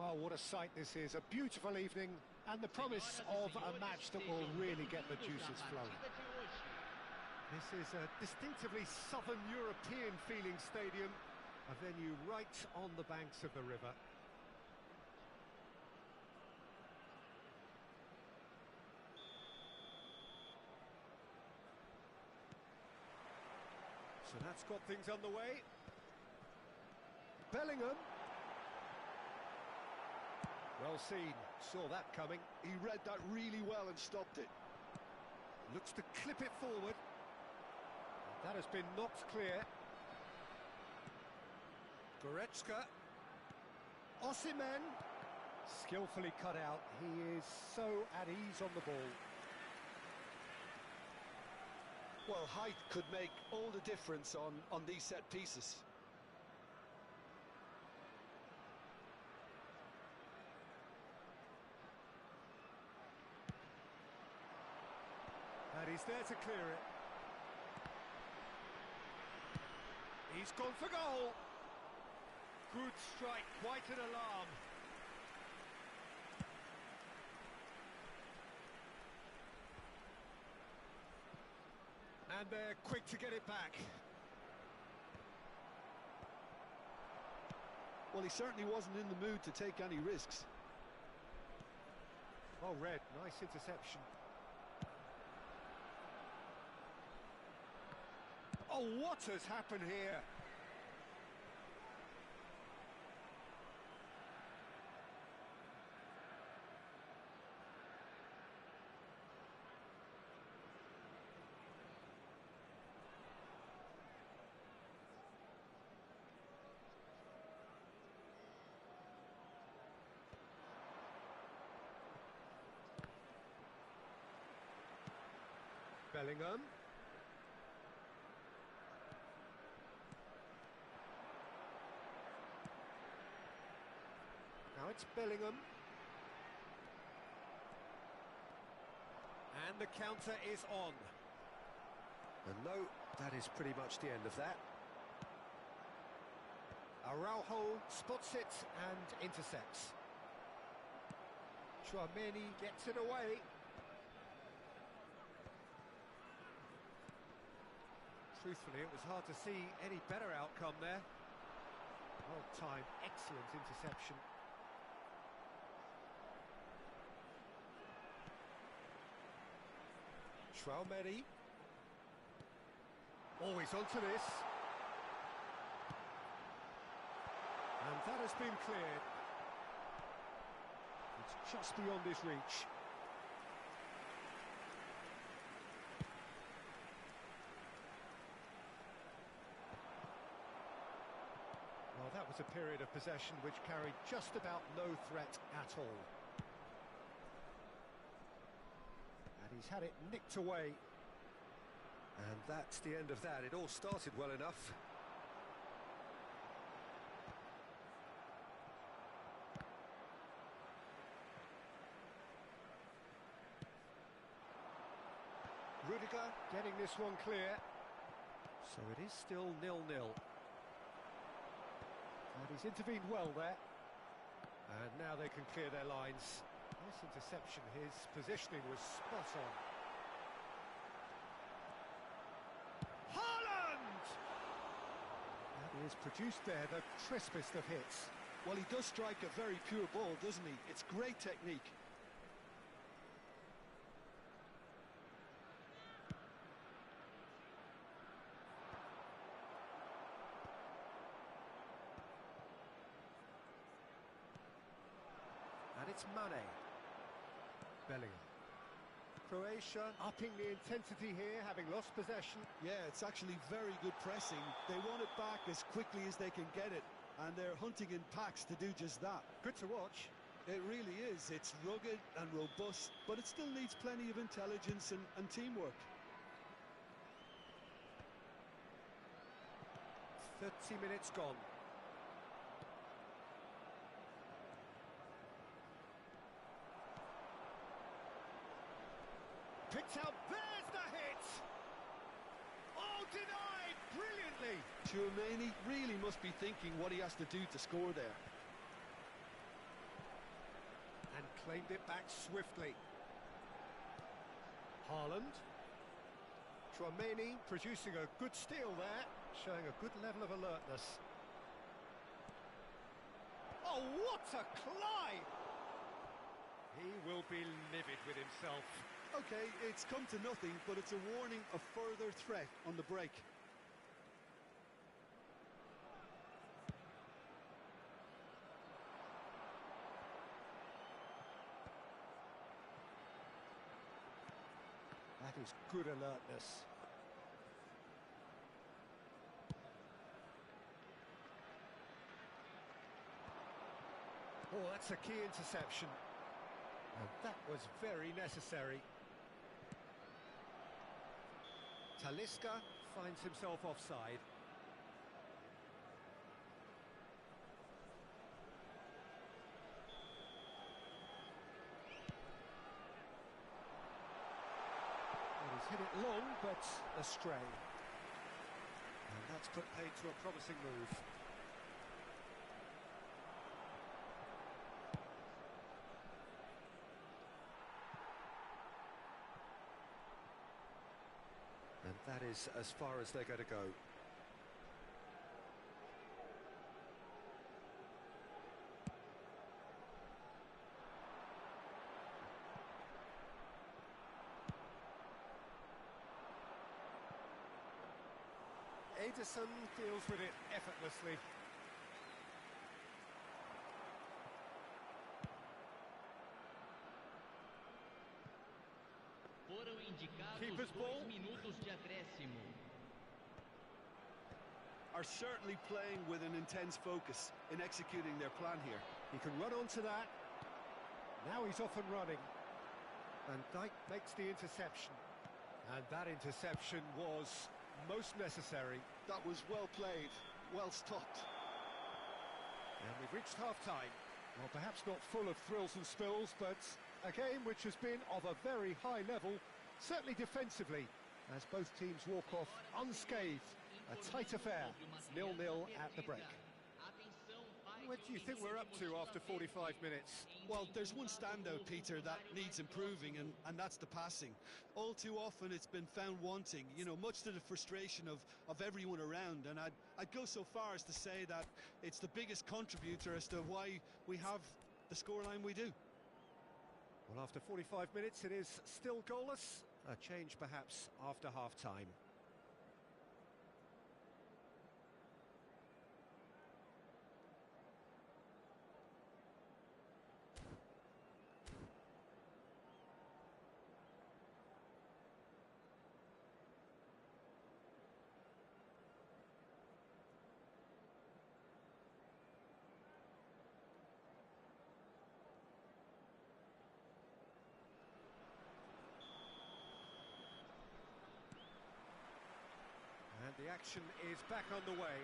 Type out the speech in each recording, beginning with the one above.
Oh, what a sight this is. A beautiful evening and the promise of a match that will really get the juices flowing. This is a distinctively southern European feeling stadium, a venue right on the banks of the river. So that's got things underway. Bellingham. Well seen, saw that coming. He read that really well and stopped it. Looks to clip it forward. That has been knocked clear. Goretzka. Osimhen. Skillfully cut out. He is so at ease on the ball. Well, height could make all the difference on these set pieces. And he's there to clear it. He's gone for goal. Good strike, quite an alarm. And they're quick to get it back. Well, he certainly wasn't in the mood to take any risks. Oh, Red, nice interception. Oh, what has happened here? Bellingham. Now it's Bellingham. And the counter is on. And no, that is pretty much the end of that. Araujo spots it and intercepts. Chouameni gets it away. Truthfully, it was hard to see any better outcome there. Well timed, excellent interception. Chouameni. Always onto this. And that has been cleared. It's just beyond his reach. Well, that was a period of possession which carried just about no threat at all. And he's had it nicked away. And that's the end of that. It all started well enough. Rudiger getting this one clear. So it is still 0-0. And he's intervened well there. And now they can clear their lines. Nice interception, his positioning was spot on. Haaland! And he has produced there the crispest of hits. Well, he does strike a very pure ball, doesn't he? It's great technique. And it's Mane. Bellingham. Croatia upping the intensity here, having lost possession. Yeah, it's actually very good pressing. They want it back as quickly as they can get it, and they're hunting in packs to do just that. Good to watch. It really is. It's rugged and robust, but it still needs plenty of intelligence and teamwork. 30 minutes gone. Picked out, there's the hit! Oh, denied, brilliantly! Chouameni really must be thinking what he has to do to score there. claimed it back swiftly. Haaland. Tchouaméni producing a good steal there, showing a good level of alertness. Oh, what a climb! He will be livid with himself. Okay, it's come to nothing, but it's a warning of further threat on the break. That is good alertness. Oh, that's a key interception. And that was very necessary. Talisca finds himself offside. Well, he's hit it long, but astray. And that's put paid to a promising move. And that is as far as they're going to go. Ederson deals with it effortlessly. Keeper's ball. Are certainly playing with an intense focus in executing their plan here. He can run onto that. Now he's off and running. And Dijk makes the interception. And that interception was most necessary. That was well played, well stopped. And we've reached half-time. Well, perhaps not full of thrills and spills, but a game which has been of a very high level, certainly defensively, as both teams walk off unscathed. A tight affair, 0-0 at the break. What do you think we're up to after 45 minutes? Well, there's one standout, Peter, that needs improving, and that's the passing. All too often it's been found wanting, you know, much to the frustration of everyone around, and I'd go so far as to say that it's the biggest contributor as to why we have the scoreline we do. Well, after 45 minutes it is still goalless. A change perhaps after half-time. The action is back on the way.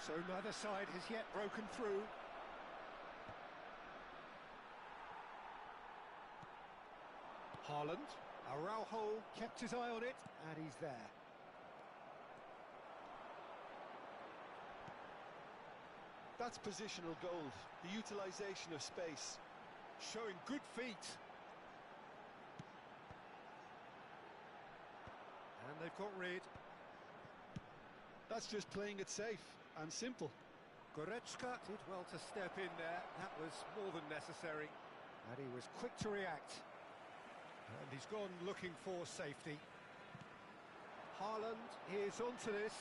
So neither side has yet broken through. Haaland. Araujo kept his eye on it, and he's there. That's positional gold, the utilisation of space. Showing good feet. And they've got rid. That's just playing it safe and simple. Goretzka did well to step in there. That was more than necessary. And he was quick to react. And he's gone looking for safety. Haaland is onto this.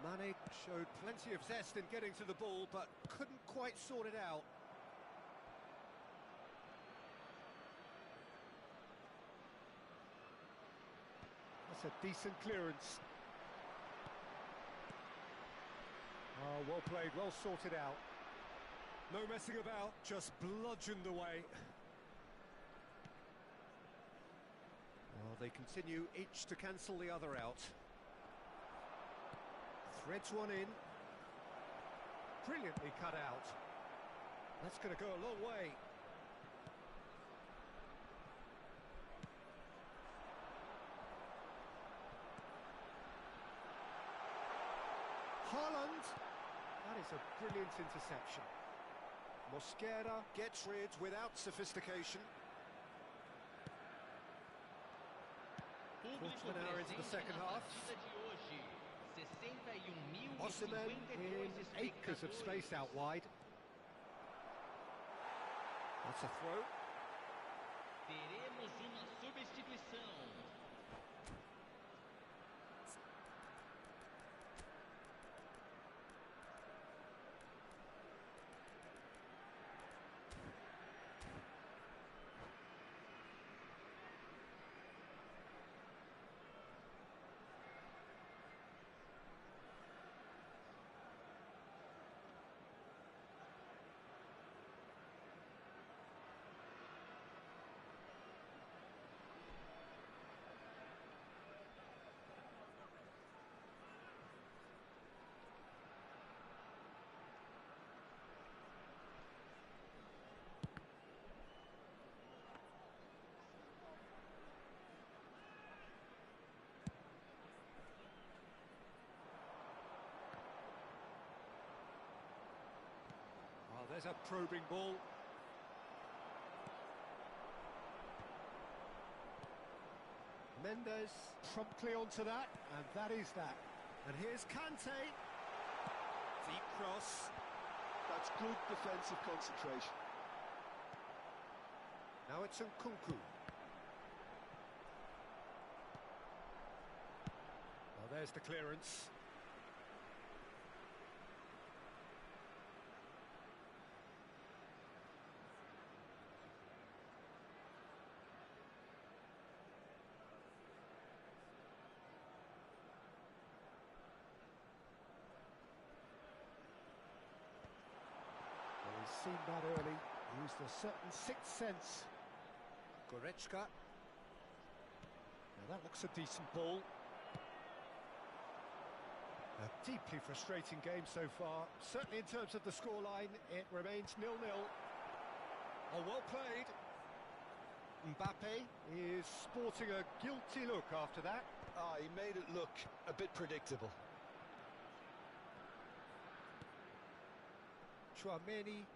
Mane showed plenty of zest in getting to the ball, but couldn't quite sort it out. That's a decent clearance. Oh, well played, well sorted out. No messing about, just bludgeoned away. Well, they continue each to cancel the other out. Threads one in. Brilliantly cut out. That's going to go a long way. Haaland. That is a brilliant interception. Mosquera gets rid without sophistication. Quarter of an hour into the second half. Osimhen in acres of space out wide. That's a throw. Teremos uma substituição. Well, there's a probing ball. Mendes promptly onto that, and that is that. And here's Kante. Deep cross. That's good defensive concentration. Now it's Nkunku. Well, there's the clearance. He's seen that early, used a certain sixth sense. Goretzka. Now that looks a decent ball. A deeply frustrating game so far. Certainly in terms of the scoreline, it remains 0-0. Oh, well played. Mbappe is sporting a guilty look after that. Ah, he made it look a bit predictable. Chouameni.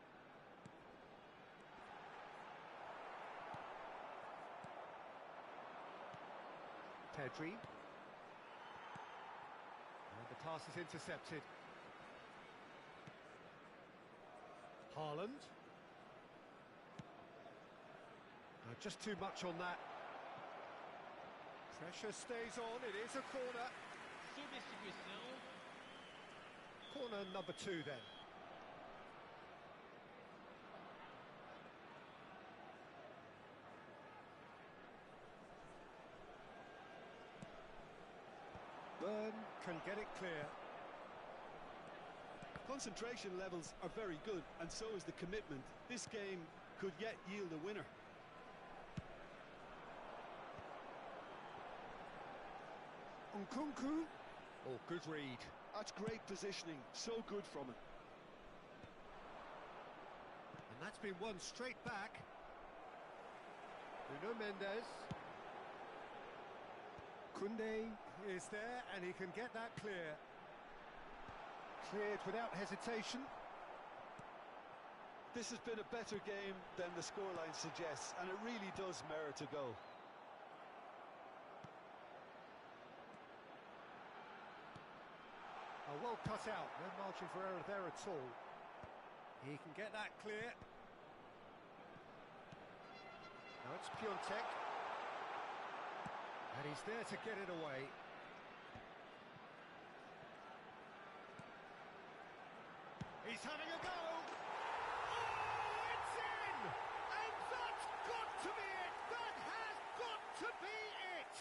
Pedri. And the pass is intercepted. Haaland. Just too much on that. Pressure stays on, it is a corner. Substituição. Corner number 2 then. Burn can get it clear. Concentration levels are very good, and so is the commitment. This game could yet yield a winner. Nkunku. Oh, good read. That's great positioning, so good from it. And that's been won straight back. Nuno Mendes. Koundé is there, and he can get that clear. Cleared without hesitation. This has been a better game than the scoreline suggests, and it really does merit a goal. Oh, well cut out, no margin for error there at all. He can get that clear. Now it's Piontek. And he's there to get it away. He's having a go! Oh, it's in! And that's got to be it! That has got to be it!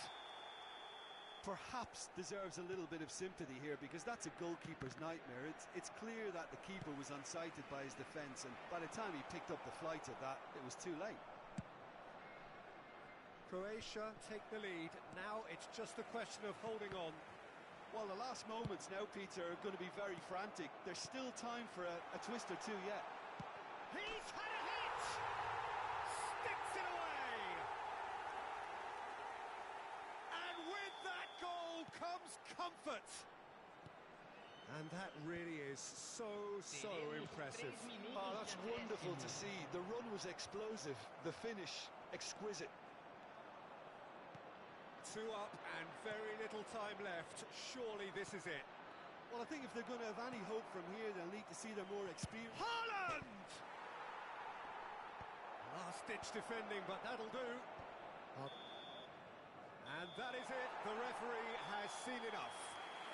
Perhaps deserves a little bit of sympathy here, because that's a goalkeeper's nightmare. It's clear that the keeper was unsighted by his defence, and by the time he picked up the flight of that, it was too late. Croatia take the lead. Now it's just a question of holding on. Well, the last moments now, Peter, are going to be very frantic. There's still time for a twist or two yet. He's had a hit! Sticks it away! And with that goal comes comfort. And that really is so impressive. Oh, that's wonderful to see. The run was explosive, the finish exquisite. 2 up and very little time left. Surely this is it. Well, I think if they're going to have any hope from here, they'll need to see their more experience. Haaland! Last-ditch defending, but that'll do. And that is it. The referee has seen enough.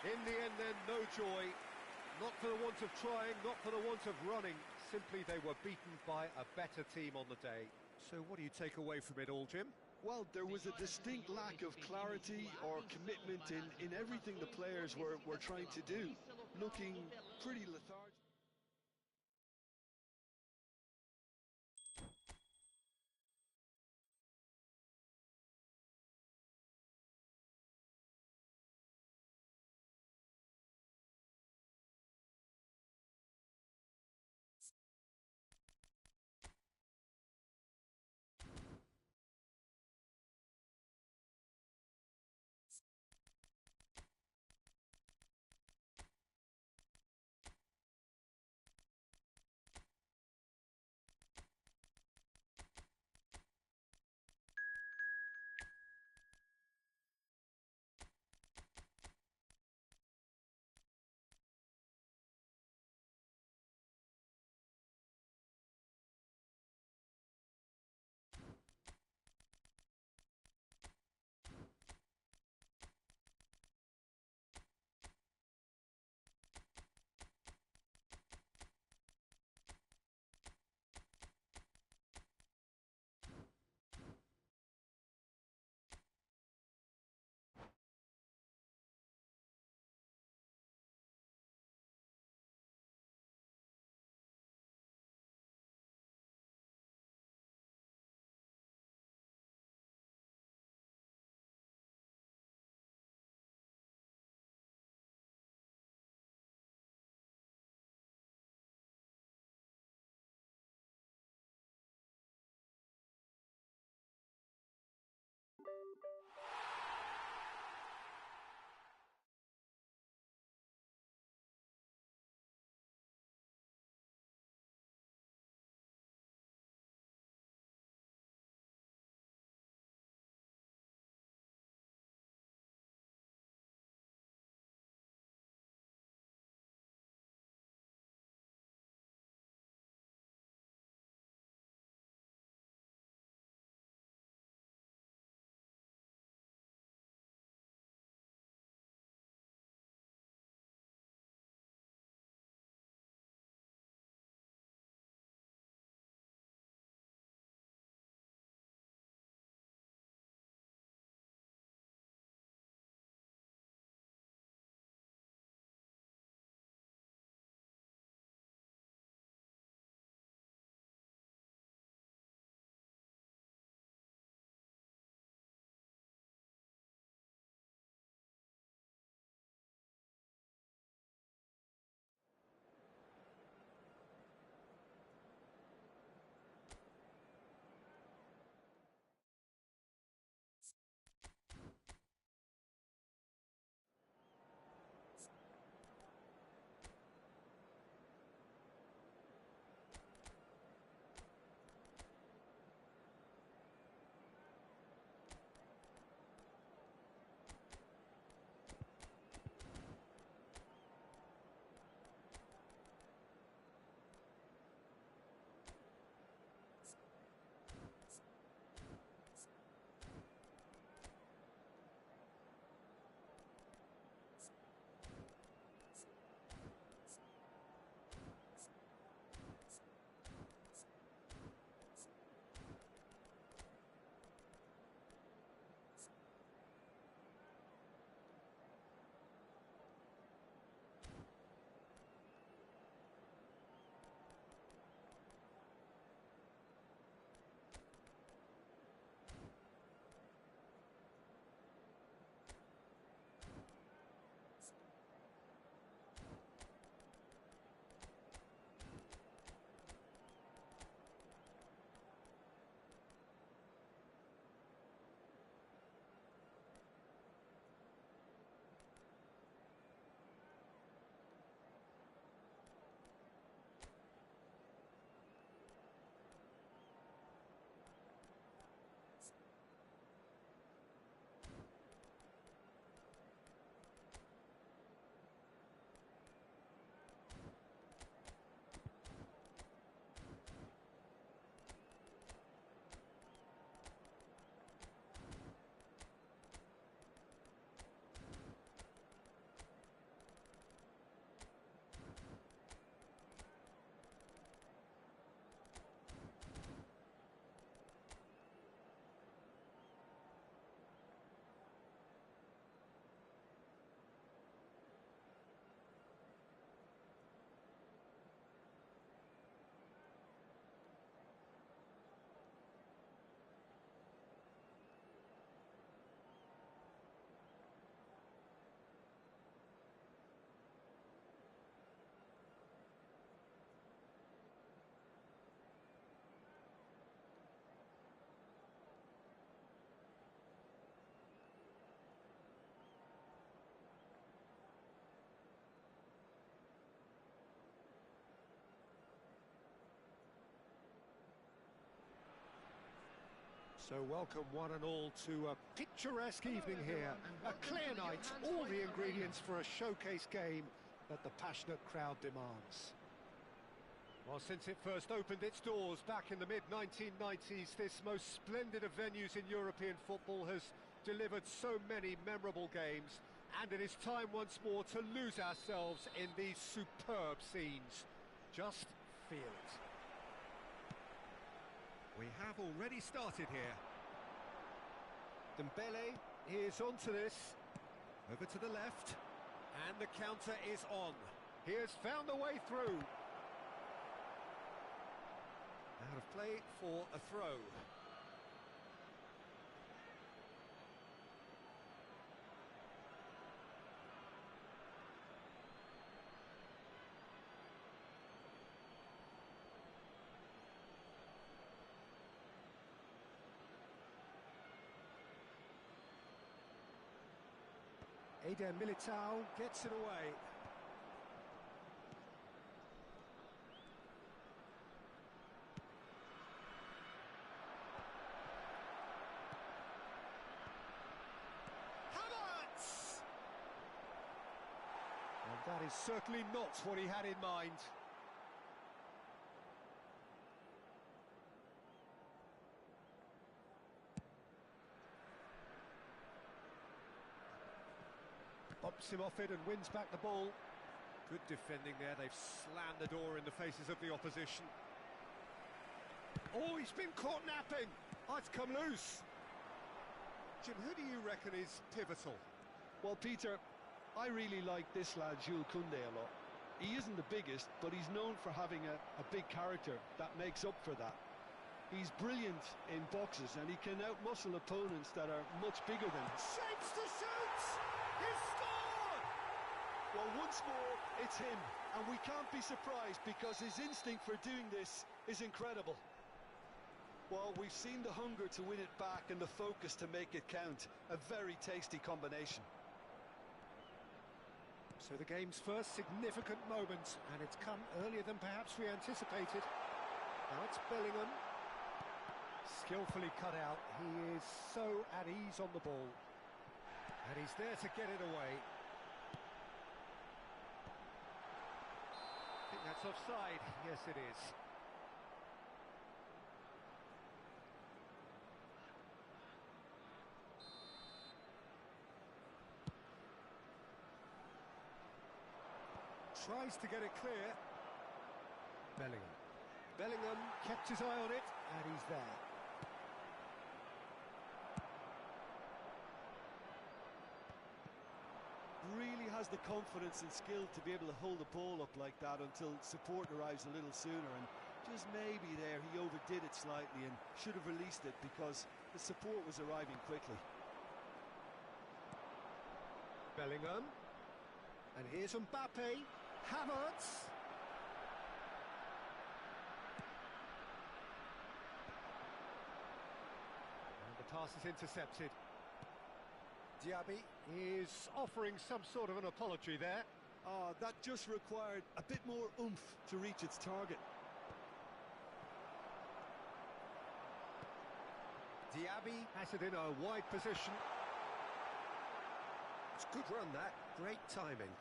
In the end, then, no joy. Not for the want of trying, not for the want of running. Simply they were beaten by a better team on the day. So what do you take away from it all, Jim? Well, there was a distinct lack of clarity or commitment in everything the players were trying to do. Looking pretty lethargic. So welcome one and all to a picturesque evening here. A clear night, all the ingredients for a showcase game that the passionate crowd demands. Well, since it first opened its doors back in the mid-1990s, this most splendid of venues in European football has delivered so many memorable games, and it is time once more to lose ourselves in these superb scenes. Just feel it. We have already started here. Dembele is onto this. Over to the left. And the counter is on. He has found a way through. Out of play for a throw. Eder Militao gets it away. Havertz! And that is certainly not what he had in mind. Bumps him off it and wins back the ball. Good defending there, they've slammed the door in the faces of the opposition. Oh, he's been caught napping! Oh, it's come loose! Jim, who do you reckon is pivotal? Well, Peter, I really like this lad, Jules Koundé, a lot. He isn't the biggest, but he's known for having a big character that makes up for that. He's brilliant in boxes, and he can outmuscle opponents that are much bigger than him. Shapes to shoot! He's scored! Well, once more, it's him, and we can't be surprised because his instinct for doing this is incredible. Well, we've seen the hunger to win it back and the focus to make it count. A very tasty combination. So the game's first significant moment, and it's come earlier than perhaps we anticipated. Now it's Bellingham. Skillfully cut out. He is so at ease on the ball. And he's there to get it away. I think that's offside. Yes, it is. Tries to get it clear. Bellingham. Bellingham kept his eye on it, and he's there. Really has the confidence and skill to be able to hold the ball up like that until support arrives a little sooner, and just maybe there he overdid it slightly and should have released it because the support was arriving quickly. Bellingham. And here's Mbappe. Havertz. And the pass is intercepted. Diaby is offering some sort of an apology there. That just required a bit more oomph to reach its target. Diaby has it in a wide position. It's a good run, that. Great timing.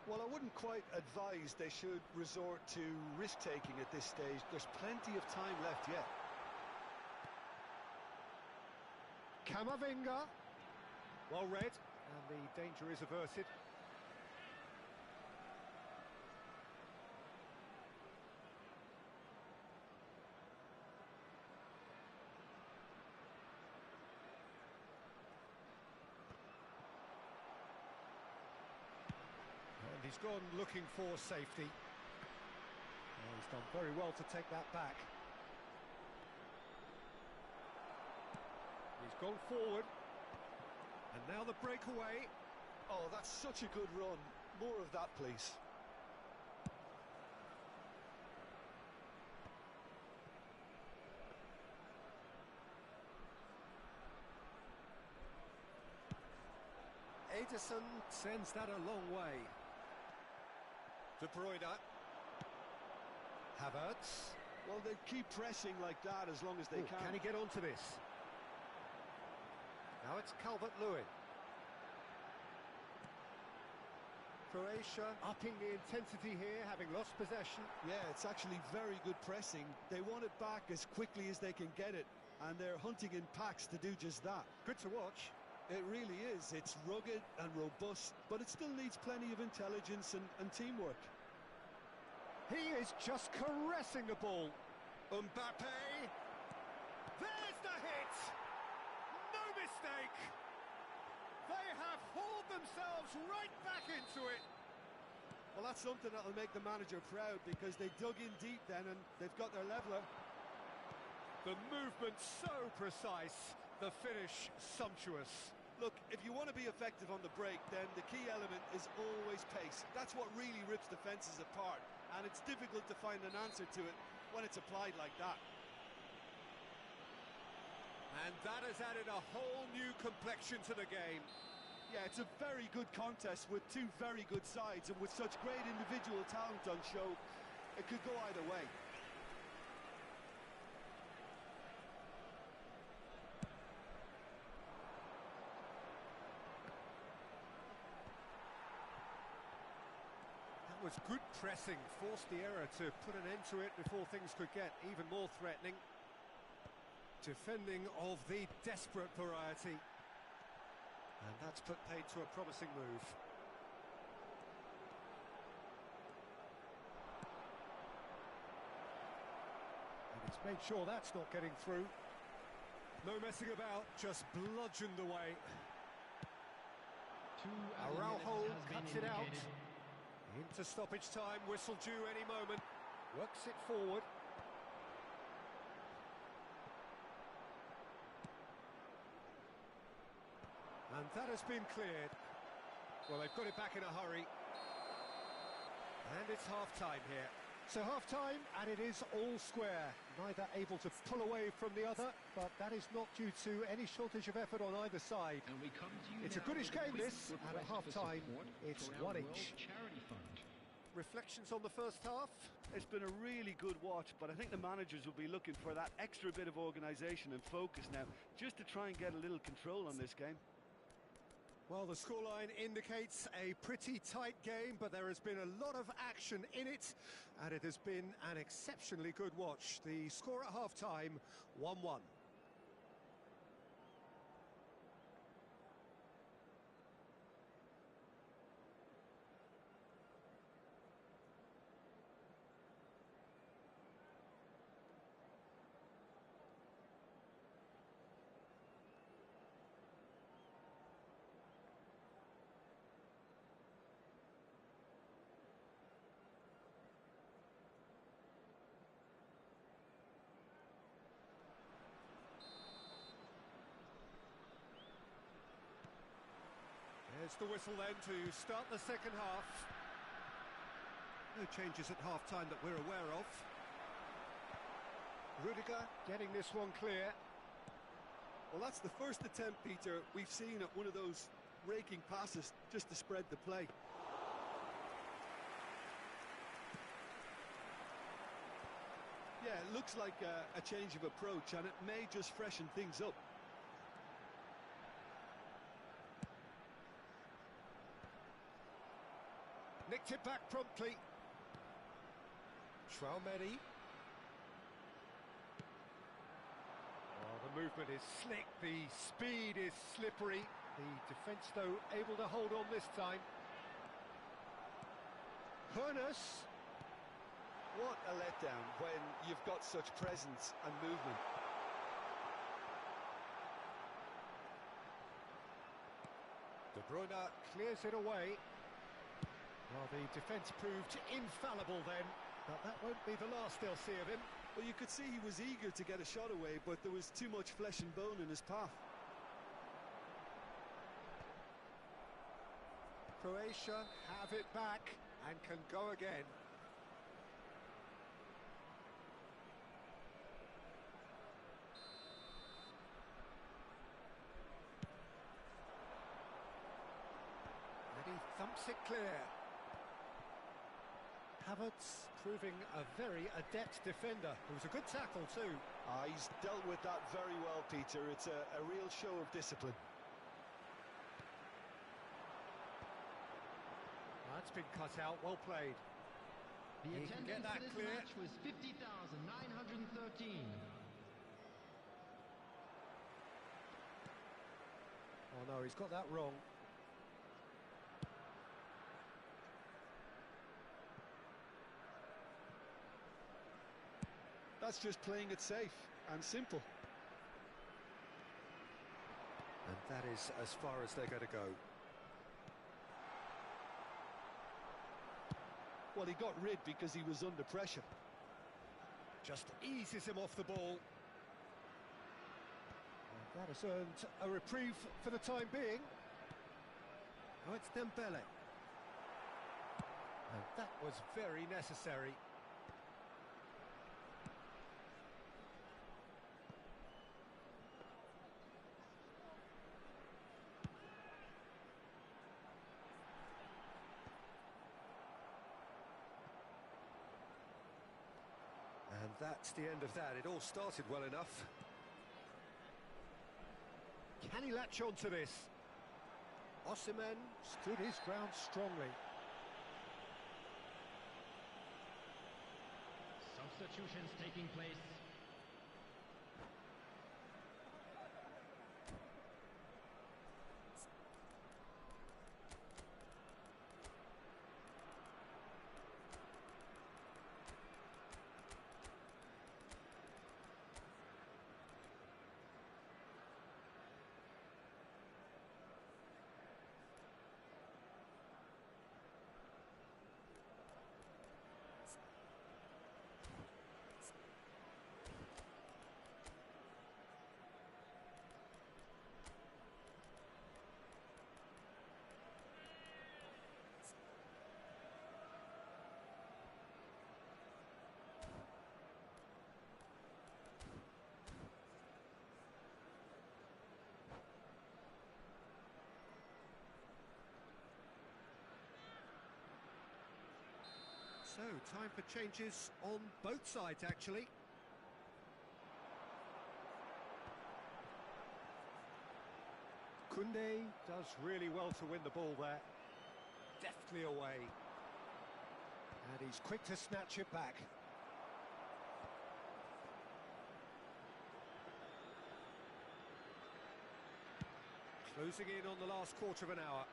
Well, I wouldn't quite advise they should resort to risk-taking at this stage. There's plenty of time left yet. Camavinga. Well read, and the danger is averted. And he's gone looking for safety. Well, he's done very well to take that back. He's gone forward. And now the breakaway. Oh, that's such a good run. More of that, please. Ederson sends that a long way. De Bruyne. Havertz. Well, they keep pressing like that as long as they can. Can he get onto this? Now it's Calvert-Lewin. Croatia upping the intensity here, having lost possession. Yeah, it's actually very good pressing. They want it back as quickly as they can get it, and they're hunting in packs to do just that. Good to watch. It really is. It's rugged and robust, but it still needs plenty of intelligence and teamwork. He is just caressing the ball. Mbappe. There's the hit. No mistake. They have hauled themselves right back into it. Well, that's something that'll make the manager proud, because they dug in deep then and they've got their leveller. The movement so precise, the finish sumptuous. Look, if you want to be effective on the break, then the key element is always pace. That's what really rips defences apart, and it's difficult to find an answer to it when it's applied like that. And that has added a whole new complexion to the game. Yeah, it's a very good contest with two very good sides, and with such great individual talent on show, it could go either way. That was good pressing, forced the error to put an end to it before things could get even more threatening. Defending of the desperate variety. And that's put paid to a promising move. And he's made sure that's not getting through. No messing about, just bludgeoned away. Araujo cuts it out. Into stoppage time, whistle due any moment. Works it forward. And that has been cleared. Well, they've got it back in a hurry. And it's half-time here. So half-time, and it is all square. Neither able to pull away from the other, but that is not due to any shortage of effort on either side. And we come to you It's a goodish game, this, and at half-time, it's one each. Charity Fund. Reflections on the first half? It's been a really good watch, but I think the managers will be looking for that extra bit of organisation and focus now, just to try and get a little control on this game. Well, the scoreline indicates a pretty tight game, but there has been a lot of action in it, and it has been an exceptionally good watch. The score at half-time, 1-1. There's the whistle then to start the second half. No changes at half-time that we're aware of. Rudiger getting this one clear. Well, that's the first attempt, Peter, we've seen at one of those raking passes just to spread the play. Yeah, it looks like a change of approach, and it may just freshen things up. Nicked it back promptly. Traumeri. Oh, the movement is slick, the speed is slippery. The defence, though, able to hold on this time. Hoeneß. What a letdown when you've got such presence and movement. De Bruyne clears it away. Well, the defence proved infallible then, but that won't be the last they'll see of him. Well, you could see he was eager to get a shot away, but there was too much flesh and bone in his path. Croatia have it back and can go again. And he thumps it clear. Havertz proving a very adept defender. It was a good tackle too. He's dealt with that very well, Peter. It's a real show of discipline. That's been cut out, well played. The He can get attendance that for this clear. match was 50,913. Oh no, he's got that wrong. That's just playing it safe and simple. And that is as far as they're going to go. Well, he got rid because he was under pressure. Just eases him off the ball. And that has earned a reprieve for the time being. Now it's Dembele. And that was very necessary. And that's the end of that. It all started well enough. Can he latch on to this? Osimhen stood his ground strongly. Substitutions taking place. So, time for changes on both sides, actually. Koundé does really well to win the ball there. Deftly away. And he's quick to snatch it back. Closing in on the last quarter of an hour.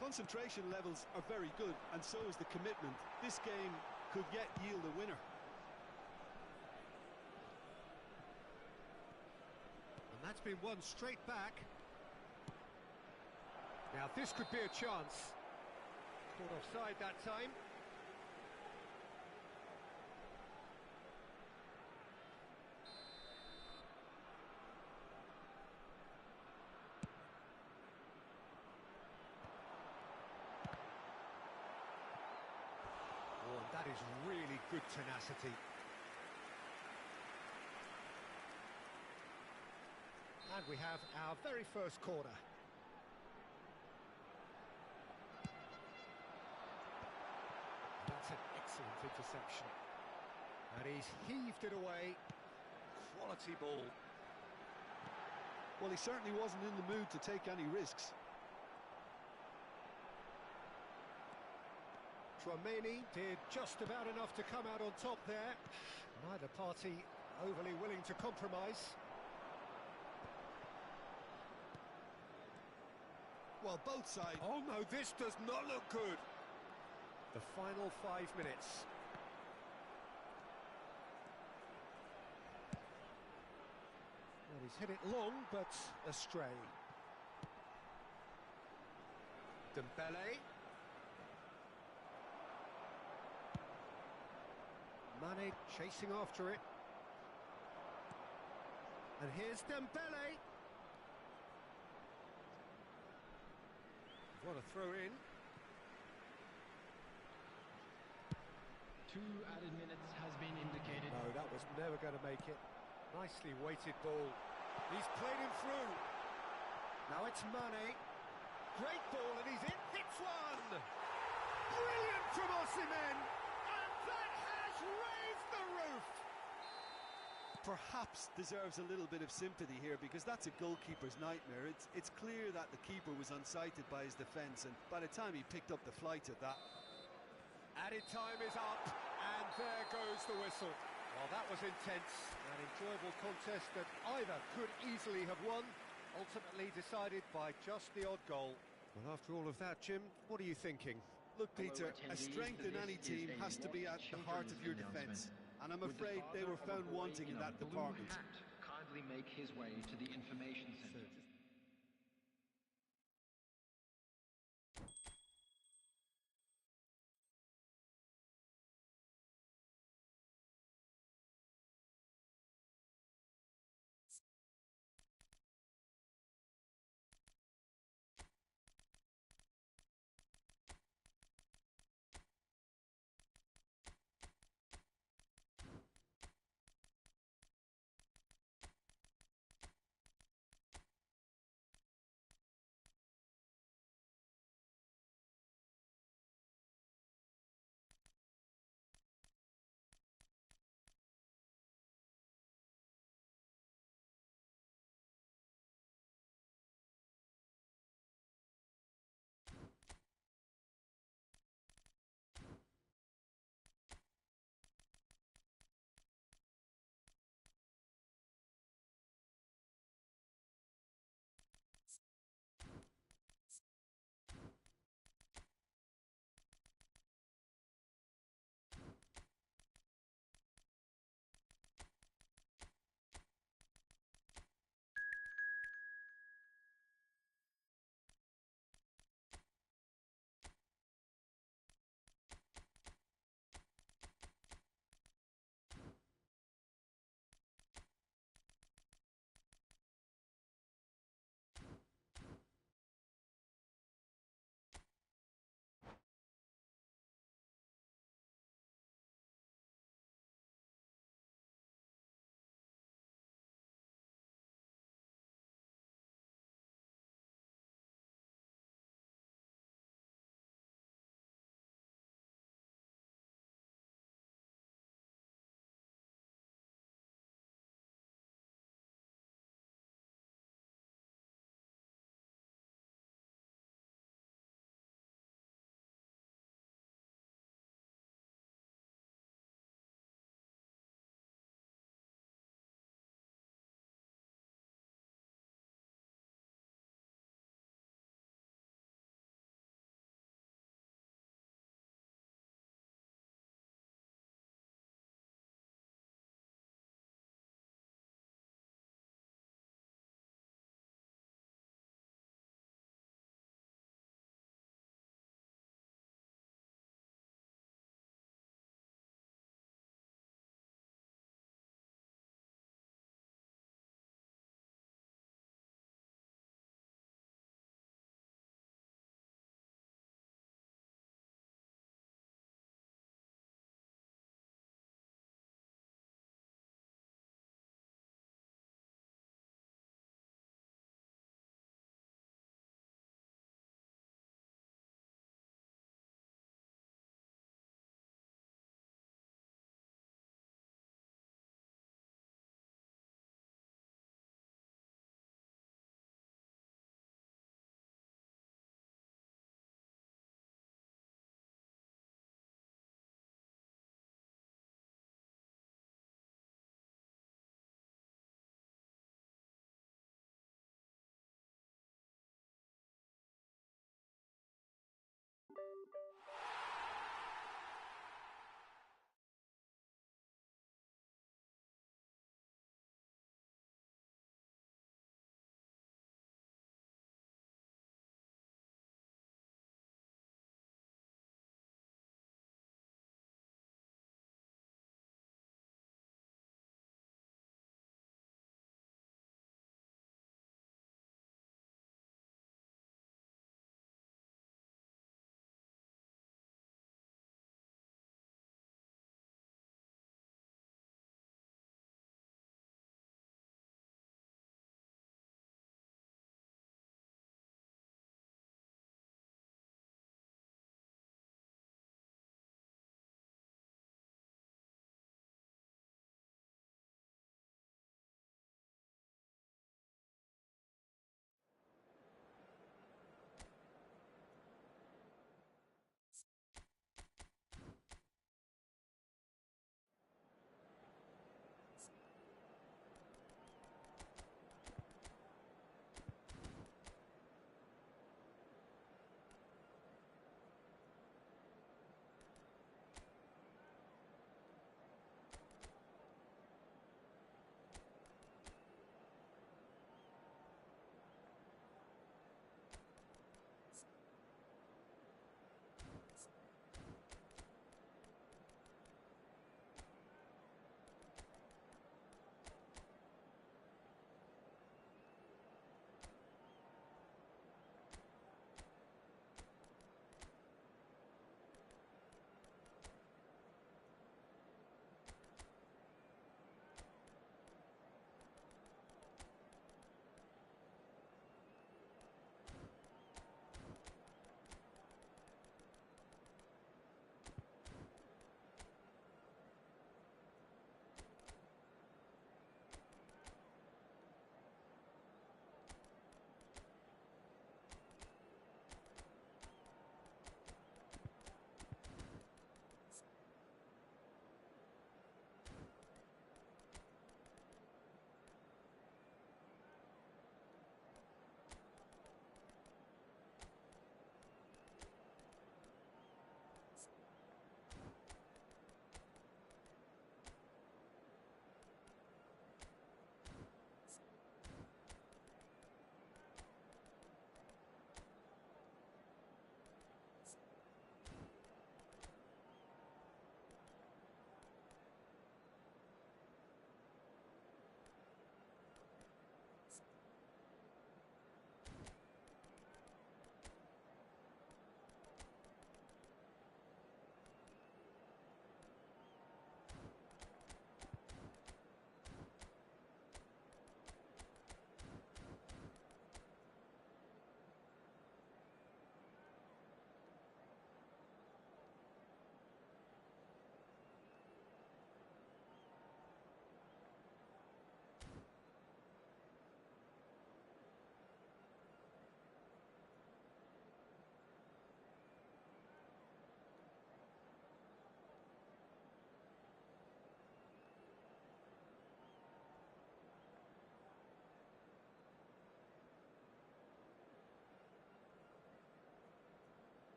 Concentration levels are very good, and so is the commitment. This game could yet yield a winner. And that's been won straight back. Now this could be a chance. Caught offside that time. Oh, and that is really good tenacity. And we have our very first corner. That's an excellent interception. And he's heaved it away. Quality ball. Well, he certainly wasn't in the mood to take any risks. Tchouameni did just about enough to come out on top there. Neither party overly willing to compromise. Well, both sides... Oh no, this does not look good. The final 5 minutes. Well, he's hit it long, but astray. Dembele. Mane chasing after it. And here's Dembele. What a throw in. 2 added minutes has been indicated. No, that was never going to make it. Nicely weighted ball. He's played him through. Now it's Mane. Great ball and he's in. Hits one. Brilliant from Osimhen. And that has raised the roof. Perhaps deserves a little bit of sympathy here, because that's a goalkeeper's nightmare. It's clear that the keeper was unsighted by his defence, and by the time he picked up the flight of that. Added time is up, and there goes the whistle. Well, that was intense, an enjoyable contest that either could easily have won, ultimately decided by just the odd goal. Well, after all of that, Jim, what are you thinking? Look, Peter, a strength in any team has to be at the heart of your defence, and I'm afraid they were found wanting in that department. Kindly make his way to the information centre.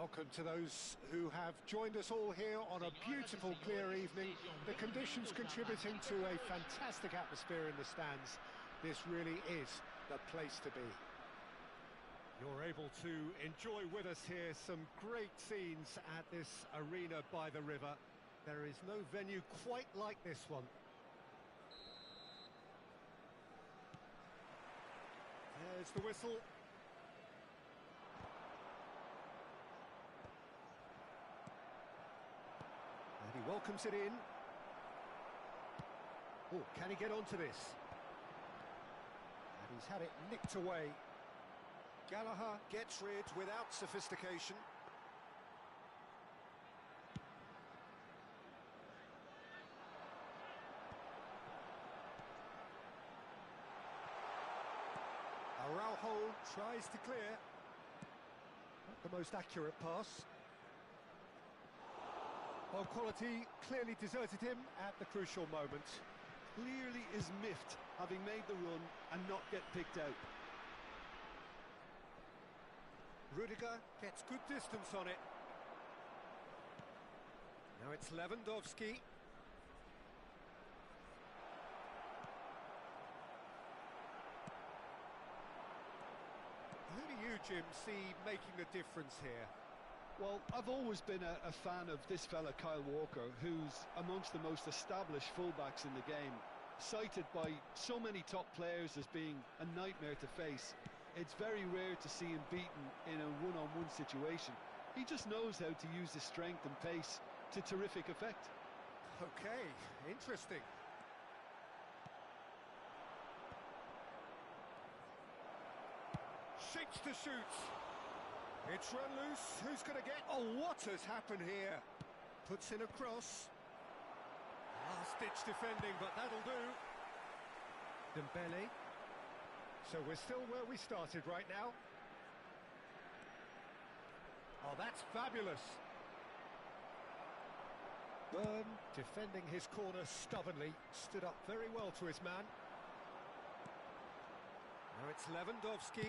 Welcome to those who have joined us all here on a beautiful, clear evening. The conditions contributing to a fantastic atmosphere in the stands. This really is the place to be. You're able to enjoy with us here some great scenes at this arena by the river. There is no venue quite like this one. There's the whistle. And he welcomes it in. Oh, can he get onto this? And he's had it nicked away. Gallagher gets rid without sophistication. Araujo tries to clear. Not the most accurate pass. Well, quality clearly deserted him at the crucial moment. Clearly is miffed, having made the run and not get picked out. Rudiger gets good distance on it. Now it's Lewandowski. Who do you, Jim, see making the difference here? Well, I've always been a fan of this fella, Kyle Walker, who's amongst the most established fullbacks in the game. Cited by so many top players as being a nightmare to face. It's very rare to see him beaten in a one-on-one situation. He just knows how to use his strength and pace to terrific effect. Okay, interesting. Shapes to shoot. It's run loose. Who's going to get... Oh, what has happened here? Puts in a cross. Last-ditch defending, but that'll do. Dembele. So we're still where we started right now. Oh, that's fabulous. Byrne, defending his corner stubbornly, stood up very well to his man. Now it's Lewandowski,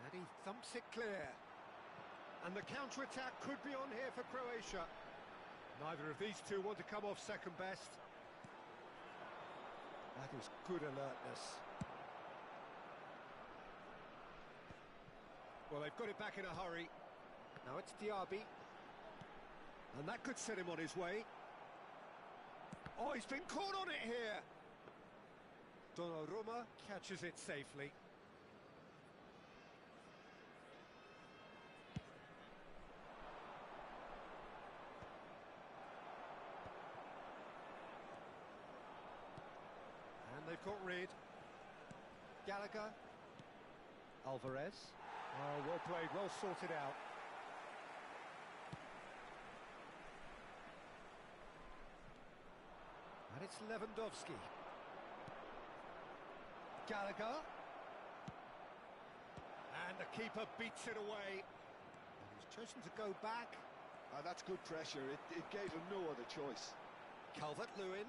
and he thumps it clear. And the counter-attack could be on here for Croatia. Neither of these two want to come off second best. That is good alertness. Well, they've got it back in a hurry. Now it's Diaby. And that could set him on his way. Oh, he's been caught on it here. Donnarumma catches it safely. And they've got rid. Gallagher. Alvarez. Oh, well played, well sorted out. And it's Lewandowski. Gallagher. And the keeper beats it away. And he's chosen to go back. That's good pressure. It gave him no other choice. Calvert-Lewin.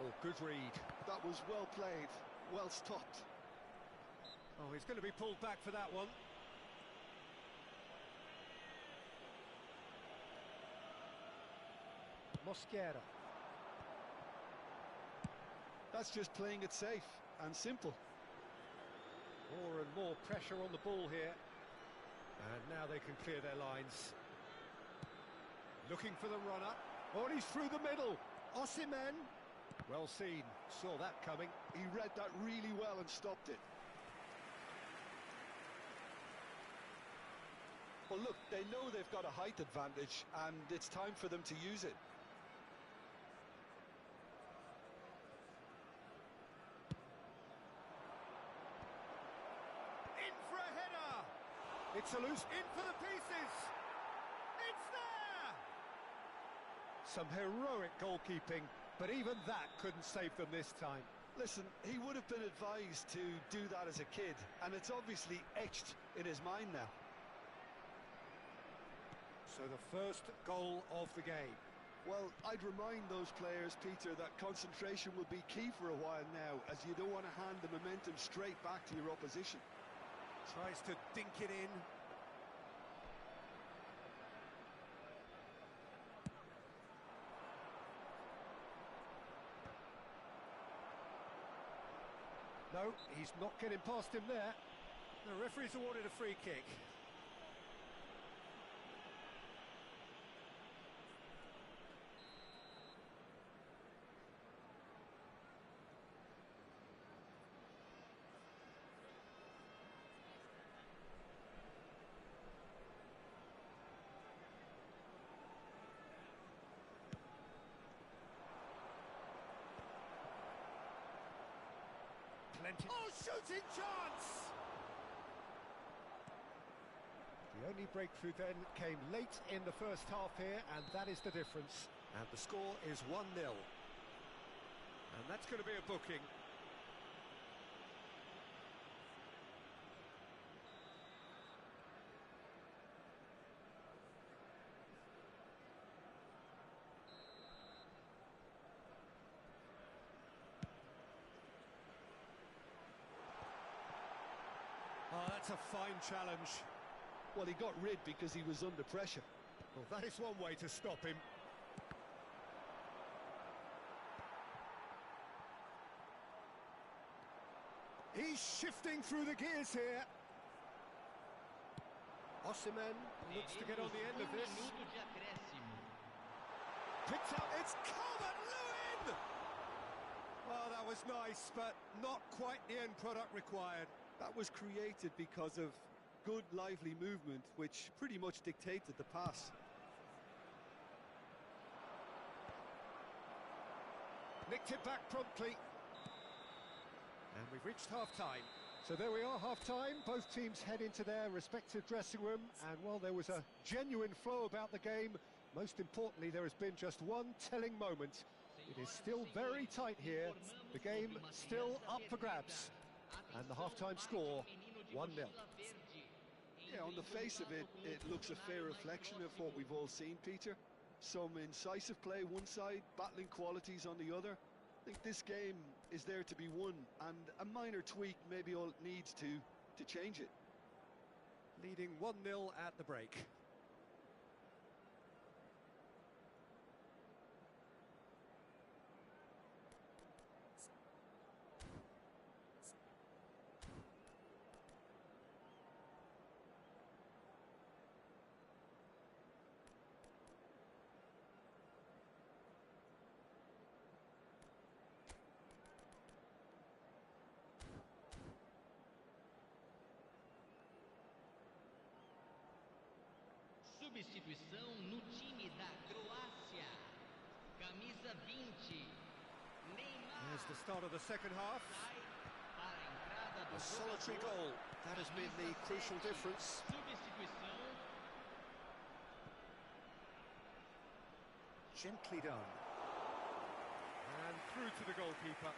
Oh, good read. That was well played, well stopped. Oh, he's going to be pulled back for that one. Mosquera. That's just playing it safe and simple. More and more pressure on the ball here. And now they can clear their lines. Looking for the runner. Oh, and he's through the middle. Osimhen. Well seen, saw that coming. He read that really well and stopped it. Well, look, they know they've got a height advantage and it's time for them to use it. In for a header! It's a loose, in for the pieces! It's there! Some heroic goalkeeping. But even that couldn't save them this time. Listen, he would have been advised to do that as a kid, and it's obviously etched in his mind now. So the first goal of the game. Well, I'd remind those players, Peter, that concentration will be key for a while now, as you don't want to hand the momentum straight back to your opposition. Tries to dink it in. No, he's not getting past him there. The referee's awarded a free kick. Oh, shooting chance! The only breakthrough then came late in the first half here, and that is the difference. And the score is 1-0. And that's going to be a booking. Oh, that's a fine challenge. Well, he got rid because he was under pressure. Well, that is one way to stop him. He's shifting through the gears here. Osimhen looks to get on the end of this. Picks up, it's Calvert-Lewin! Well, that was nice, but not quite the end product required. That was created because of good, lively movement, which pretty much dictated the pass. Nicked it back promptly. And we've reached half-time. So there we are, half-time. Both teams head into their respective dressing room. And while there was a genuine flow about the game, most importantly, there has been just one telling moment. It is still very tight here. The game still up for grabs. And the half-time score, 1-0. Yeah, on the face of it, it looks a fair reflection of what we've all seen, Peter. Some incisive play one side, battling qualities on the other. I think this game is there to be won, and a minor tweak maybe all it needs to change it. Leading 1-0 at the break. Substituição no time da Croácia. Camisa 20. Neymar. Here's the start of the second half. Para a entrada do A solitary goal. That has been the crucial difference. Substituição. Gently done. And through to the goalkeeper.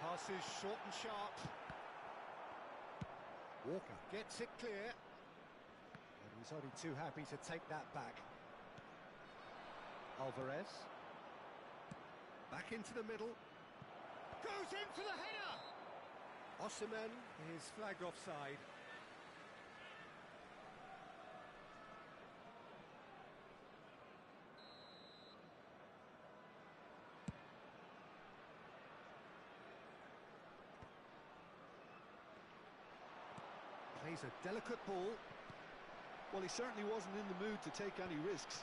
Passes short and sharp. Walker gets it clear. And he's only too happy to take that back. Alvarez. Back into the middle. Goes in for the header! Osimhen is flagged offside. Plays a delicate ball. Well, he certainly wasn't in the mood to take any risks.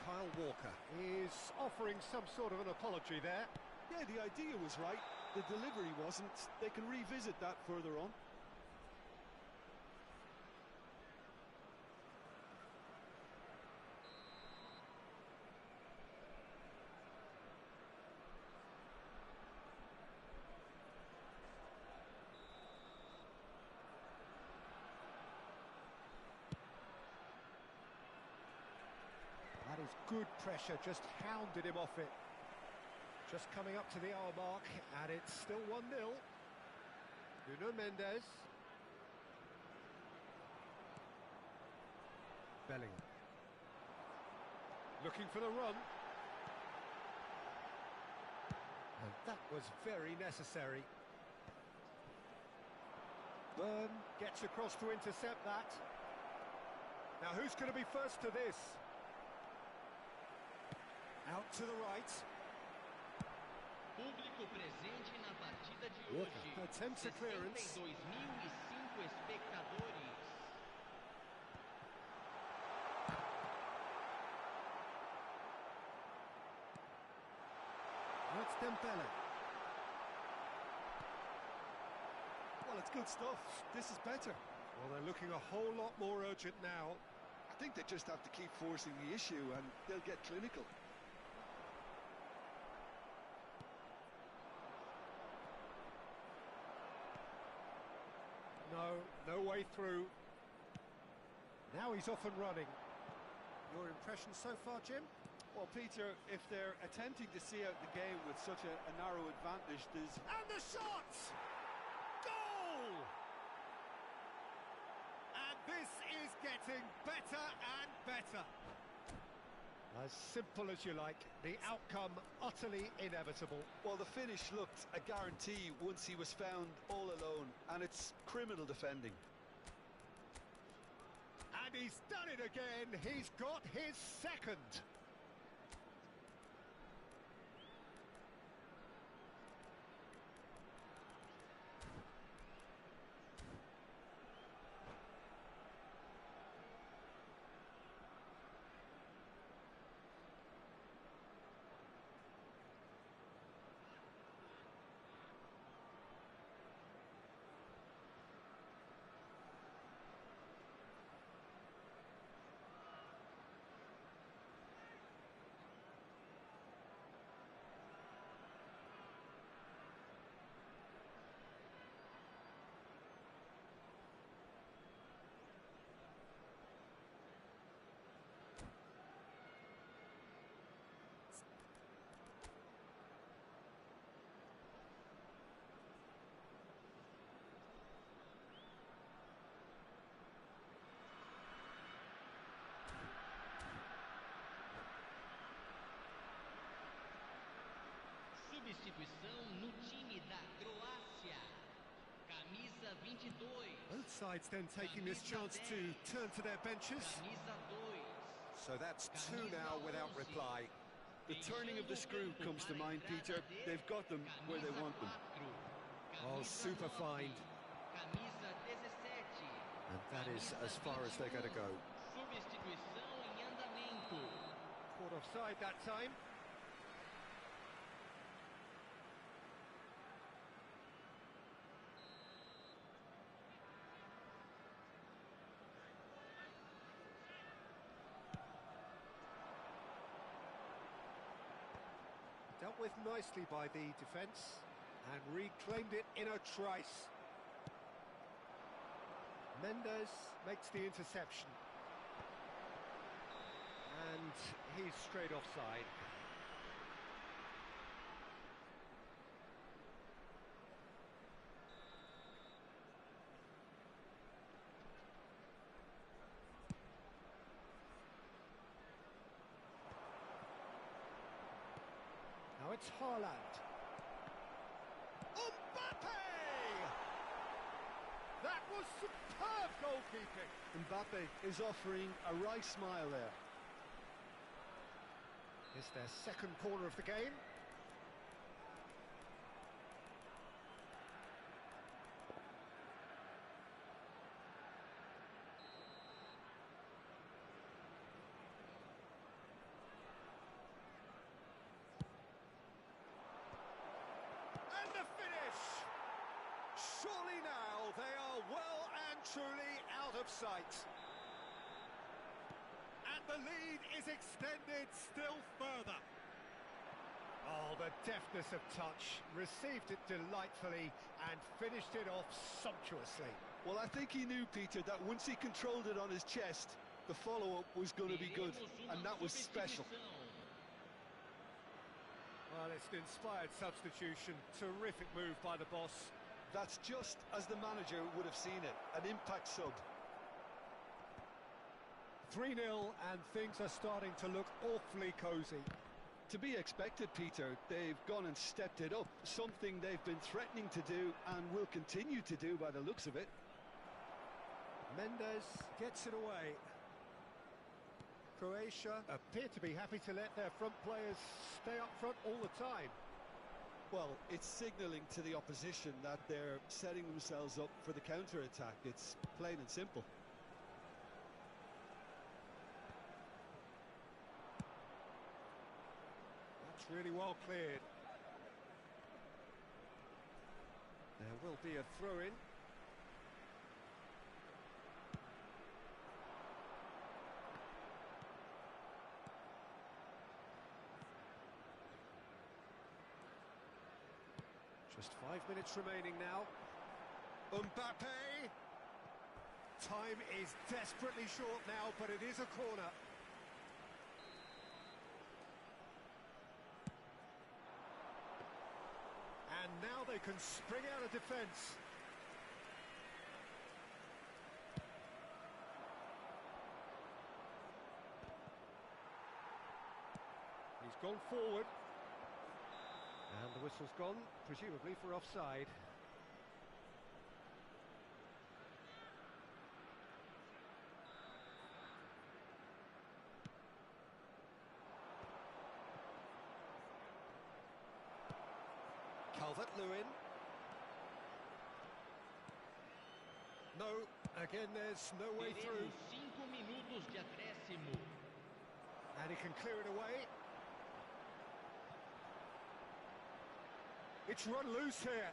Kyle Walker is offering some sort of an apology there. Yeah, the idea was right. The delivery wasn't. They can revisit that further on. That is good pressure, just hounded him off it. Just coming up to the hour mark, and it's still 1-0. Nuno Mendes. Bellingham. Looking for the run. And that was very necessary. Burn gets across to intercept that. Now who's going to be first to this? Out to the right. Público presente na partida de Walker hoje. attempts a clearance. 62.005 espectadores. That's Dembele. Well, it's good stuff. This is better. Well, they're looking a whole lot more urgent now. I think they just have to keep forcing the issue and they'll get clinical. No way through. Now he's off and running. Your impression so far, Jim? Well, Peter, if they're attempting to see out the game with such a narrow advantage, there's... And the shot! Goal! And this is getting better and better. As simple as you like, the outcome utterly inevitable. Well, the finish looked a guarantee once he was found all alone, and it's criminal defending. And he's done it again. He's got his second. Substituição no time da Croácia. Camisa 22. Both sides then taking this chance to turn to their benches. Camisa 2. So that's two now without reply. The turning of the screw comes to mind, Peter. They've got them where they want them. Oh, super find. Camisa 17. And that is as far as they're going to go. Substituição em andamento. Caught offside that time. Dealt with nicely by the defence and reclaimed it in a trice. Mendes makes the interception. And he's straight offside. Now it's Haaland. Mbappe! That was superb goalkeeping. Mbappe is offering a wry smile there. It's their second corner of the game. And the finish! Surely now they are well and truly out of sight. And the lead is extended still further. Oh, the deftness of touch, received it delightfully and finished it off sumptuously. Well, I think he knew, Peter, that once he controlled it on his chest, the follow-up was going to be good, and that was special. Well, it's an inspired substitution. Terrific move by the boss. That's just as the manager would have seen it, an impact sub. 3-0 and things are starting to look awfully cosy. To be expected, Peter. They've gone and stepped it up, something they've been threatening to do and will continue to do by the looks of it. Mendes gets it away. Croatia appear to be happy to let their front players stay up front all the time. Well, it's signalling to the opposition that they're setting themselves up for the counter-attack. It's plain and simple. That's really well cleared. There will be a throw-in. Just 5 minutes remaining now. Mbappe! Time is desperately short now, but it is a corner. And now they can spring out of defence. He's gone forward. And the whistle's gone, presumably for offside. Calvert-Lewin. No, again there's no way through. Teremos 5 minutos de acréscimo. And he can clear it away. It's run loose here.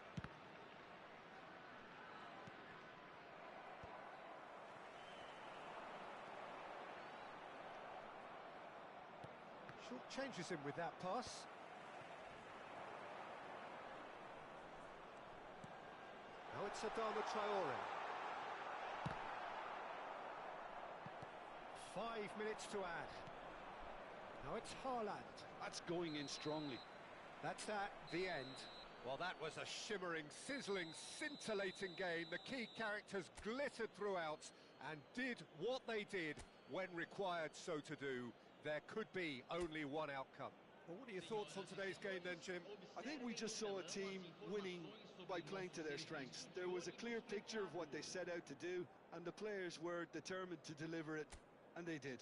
Short changes him with that pass. Now it's Adama Traore. 5 minutes to add. Now it's Haaland. That's going in strongly. That's that, the end. Well, that was a shimmering, sizzling, scintillating game. The key characters glittered throughout and did what they did when required so to do. There could be only one outcome. Well, what are your thoughts on today's game then, Jim? I think we just saw a team winning by playing to their strengths. There was a clear picture of what they set out to do, and the players were determined to deliver it, and they did.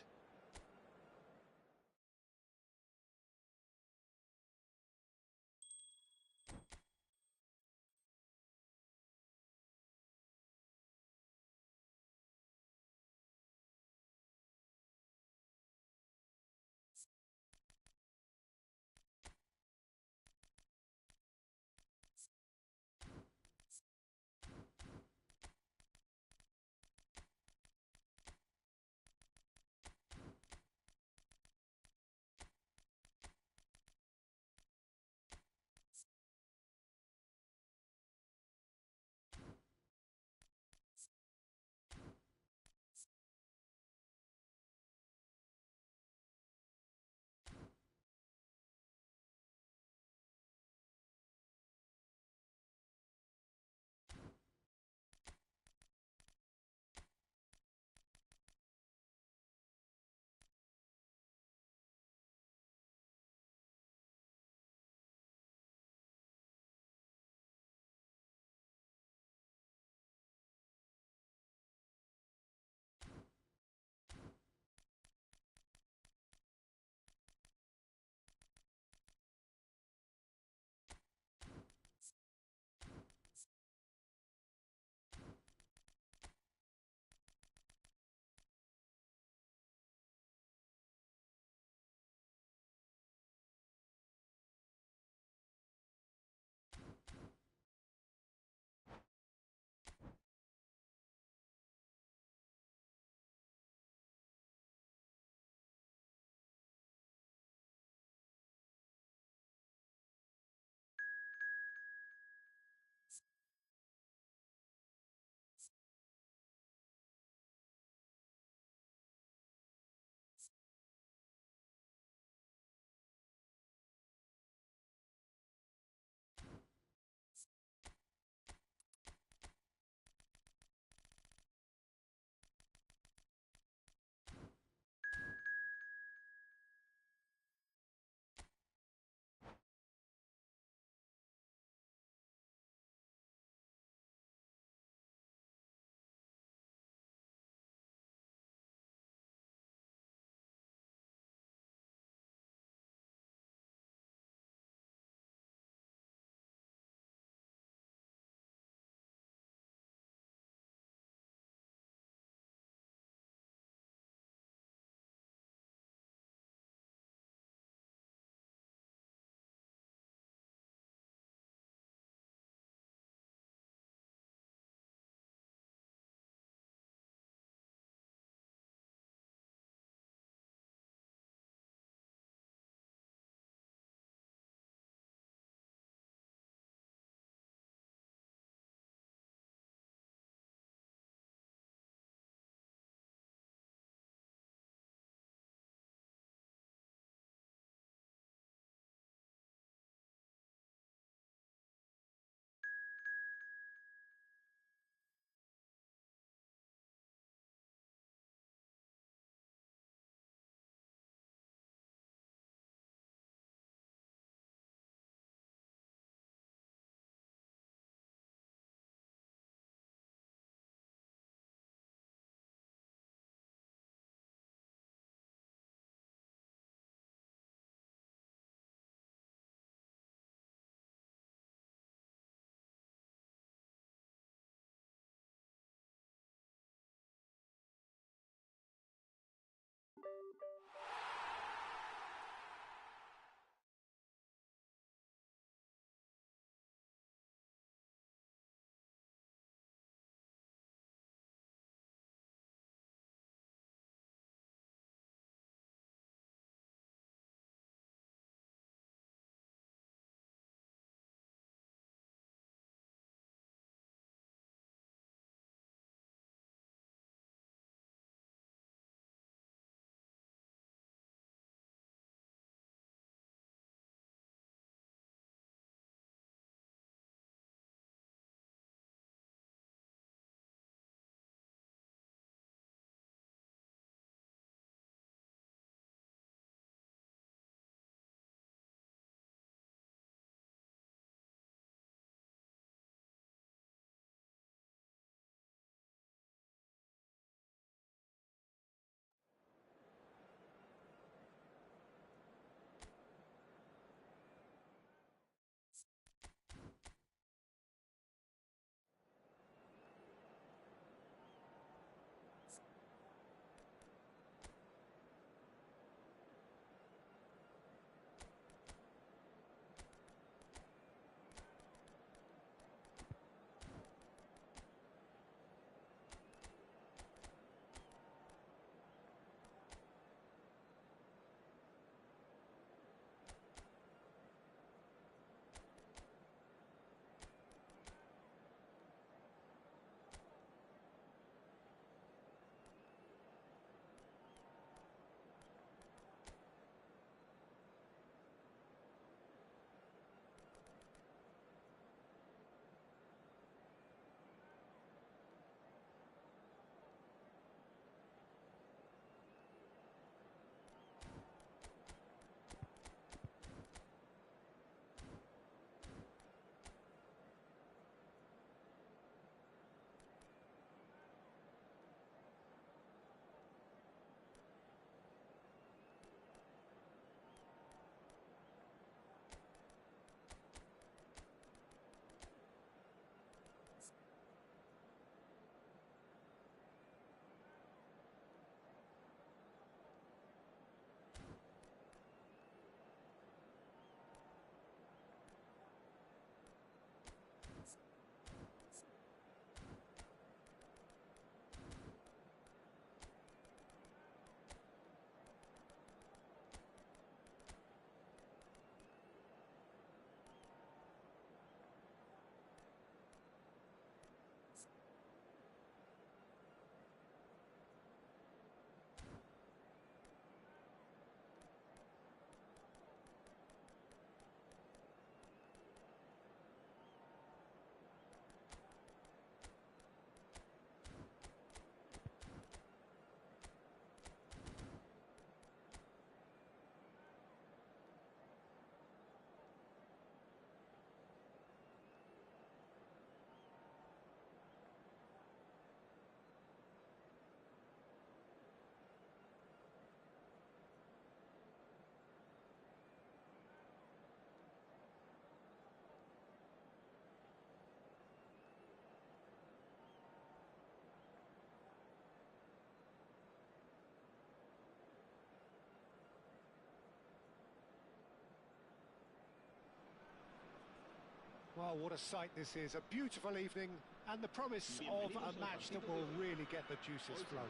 Oh, what a sight this is. A beautiful evening and the promise of a match that will really get the juices flowing.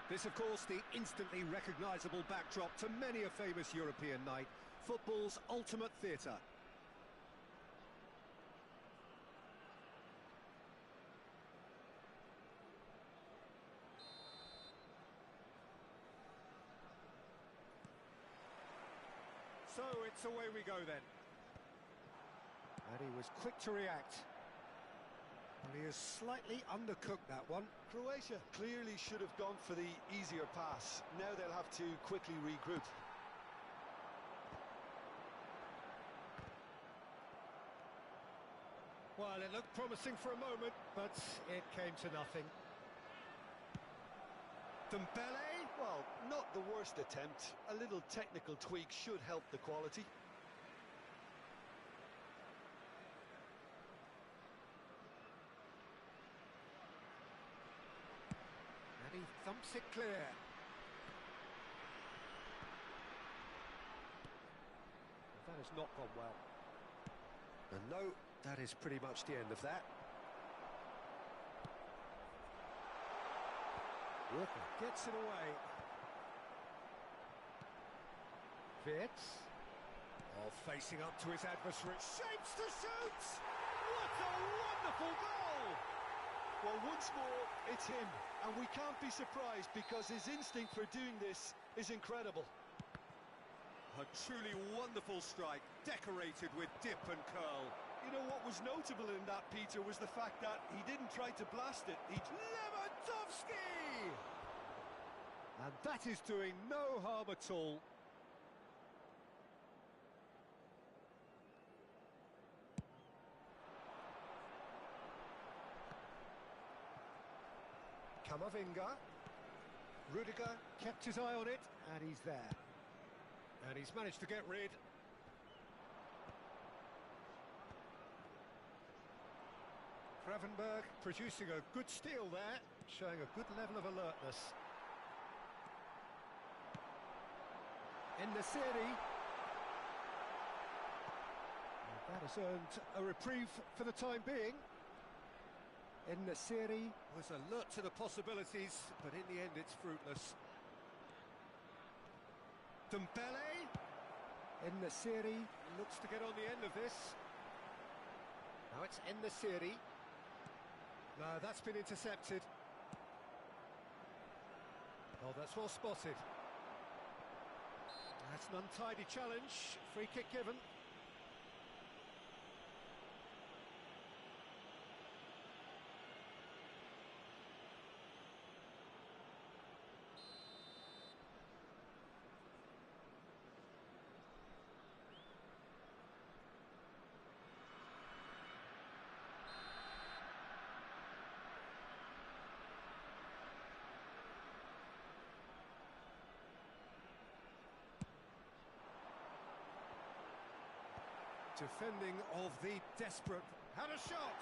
This, of course, the instantly recognisable backdrop to many a famous European night. Football's ultimate theatre. So it's away we go then. And he was quick to react. Well, he has slightly undercooked that one. Croatia clearly should have gone for the easier pass. Now they'll have to quickly regroup. Well, it looked promising for a moment, but it came to nothing. Dembele? Well, not the worst attempt. A little technical tweak should help the quality. And he thumps it clear. That has not gone well. And no, that is pretty much the end of that. Walker gets it away. Fits. Oh, facing up to his adversary. Shapes to shoot! What a wonderful goal! Well, once more, it's him. And we can't be surprised because his instinct for doing this is incredible. A truly wonderful strike, decorated with dip and curl. You know, what was notable in that, Peter, was the fact that he didn't try to blast it. Lewandowski! And that is doing no harm at all. Camavinga. Rudiger kept his eye on it, and he's there. And he's managed to get rid. Gravenberg producing a good steal there, showing a good level of alertness. In the series. That has earned a reprieve for the time being. In the series was alert to the possibilities, but in the end it's fruitless. Dembele. In the series looks to get on the end of this. Now it's in the series. No, that's been intercepted. Oh, that's well spotted. That's an untidy challenge. Free kick given. Defending of the desperate. Had a shot!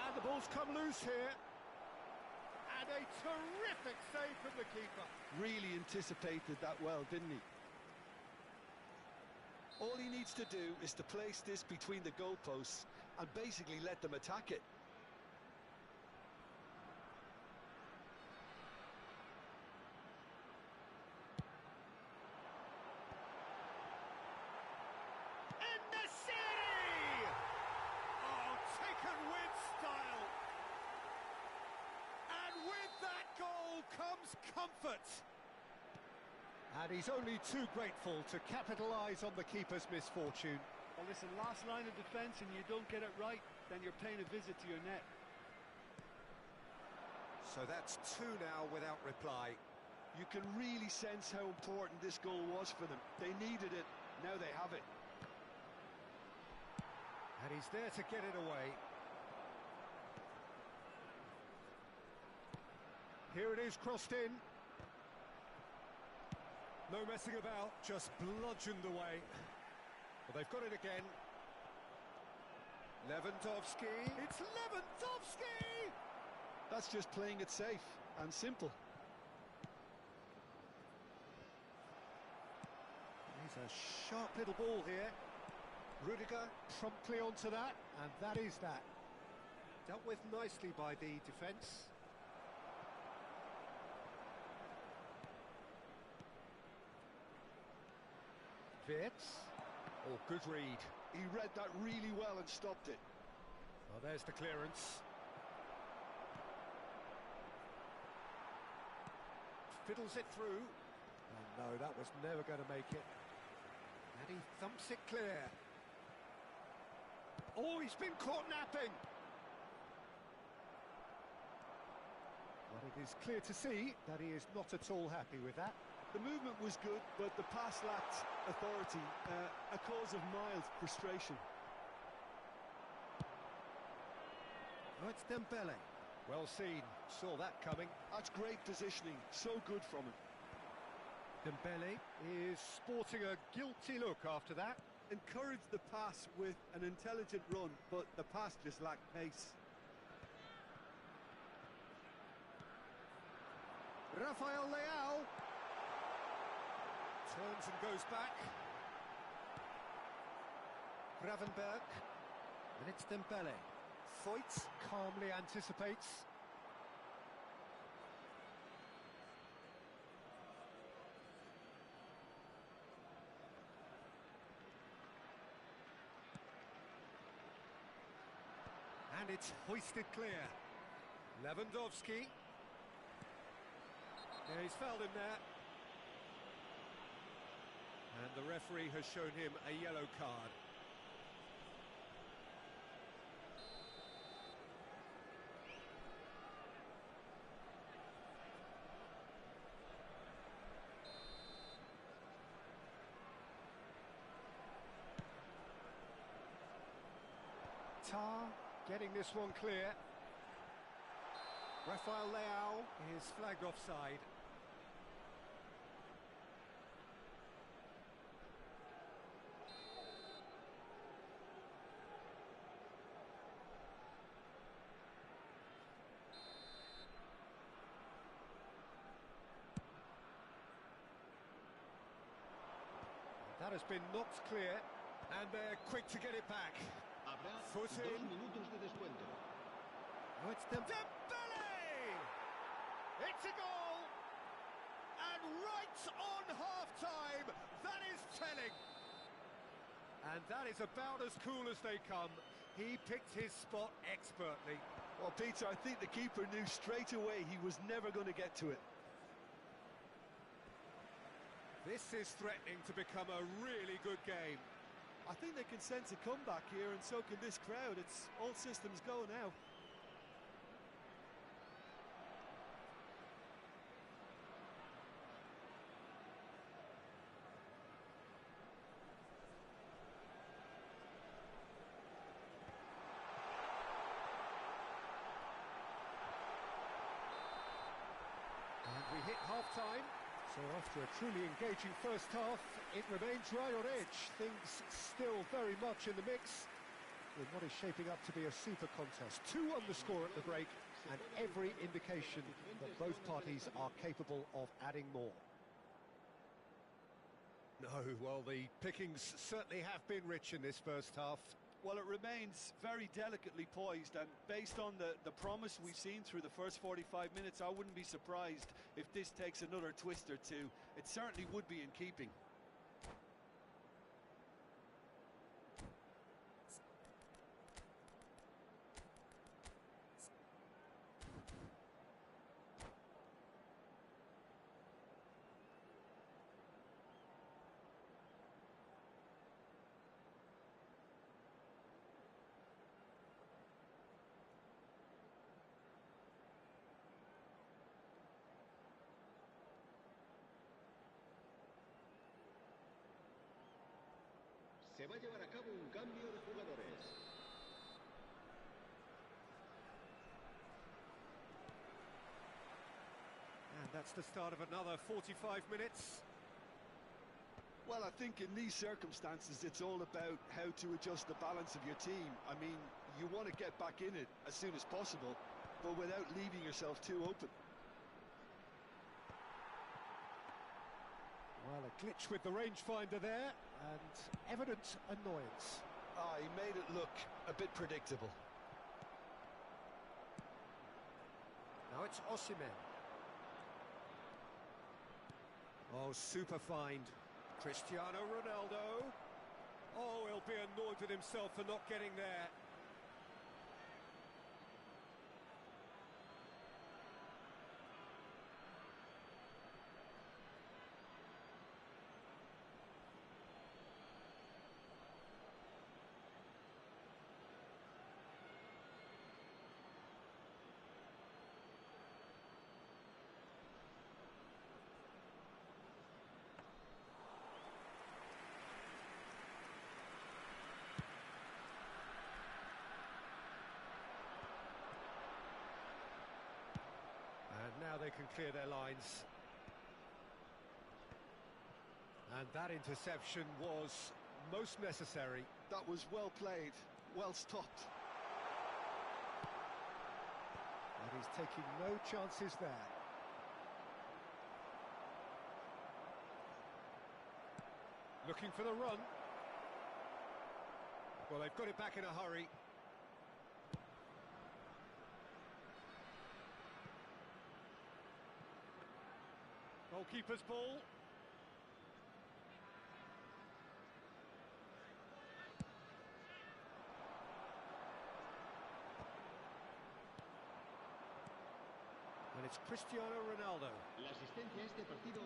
And the ball's come loose here. And a terrific save from the keeper. Really anticipated that well, didn't he? All he needs to do is to place this between the goalposts and basically let them attack it. Comfort. And he's only too grateful to capitalise on the keeper's misfortune. Well, listen, last line of defence and you don't get it right, then you're paying a visit to your net. So that's two now without reply. You can really sense how important this goal was for them. They needed it, now they have it. And he's there to get it away. Here it is, crossed in. No messing about, just bludgeoned away. Well, they've got it again. Lewandowski. It's Lewandowski! That's just playing it safe and simple. He's a sharp little ball here. Rudiger promptly onto that, and that is that. Dealt with nicely by the defence. Wirtz. Oh, good read. He read that really well and stopped it. Well, there's the clearance. Fiddles it through. Oh no, that was never going to make it. And he thumps it clear. Oh, he's been caught napping. But it is clear to see that he is not at all happy with that. The movement was good, but the pass lacked authority, a cause of mild frustration. Oh, it's Dembele. Well seen, saw that coming. That's great positioning, so good from him. Dembele is sporting a guilty look after that. Encouraged the pass with an intelligent run, but the pass just lacked pace. Rafael Leao turns and goes back. Gravenberg, and it's Dembele. Foyt calmly anticipates. And it's hoisted clear. Lewandowski. Yeah, he's fouled him there. And the referee has shown him a yellow card. Tar getting this one clear. Rafael Leao is flagged offside. That has been knocked clear, and they're quick to get it back. Foot in. Oh, it's Dembele! It's a goal! And right on half-time, that is telling. And that is about as cool as they come. He picked his spot expertly. Well, Peter, I think the keeper knew straight away he was never going to get to it. This is threatening to become a really good game. I think they can sense a comeback here, and so can this crowd. It's all systems go now. And we hit half-time. So after a truly engaging first half, it remains right on edge. Things still very much in the mix in what is shaping up to be a super contest. 2 on the score at the break, and every indication that both parties are capable of adding more. No, well, the pickings certainly have been rich in this first half. Well, it remains very delicately poised, and based on the promise we've seen through the first 45 minutes, I wouldn't be surprised if this takes another twist or two. It certainly would be in keeping. Se va a llevar a cabo un cambio de jugadores. And that's the start of another 45 minutes. Well, I think in these circumstances, it's all about how to adjust the balance of your team. I mean, you want to get back in it as soon as possible, but without leaving yourself too open. Well, a glitch with the rangefinder there, and evident annoyance. Ah, he made it look a bit predictable. Now it's Osimhen. Oh, super find. Cristiano Ronaldo. Oh, he'll be annoyed with himself for not getting there. Now they can clear their lines. And that interception was most necessary. That was well played, well stopped. And he's taking no chances there. Looking for the run. Well, they've got it back in a hurry. Goalkeeper's ball. And it's Cristiano Ronaldo. La asistencia a este partido.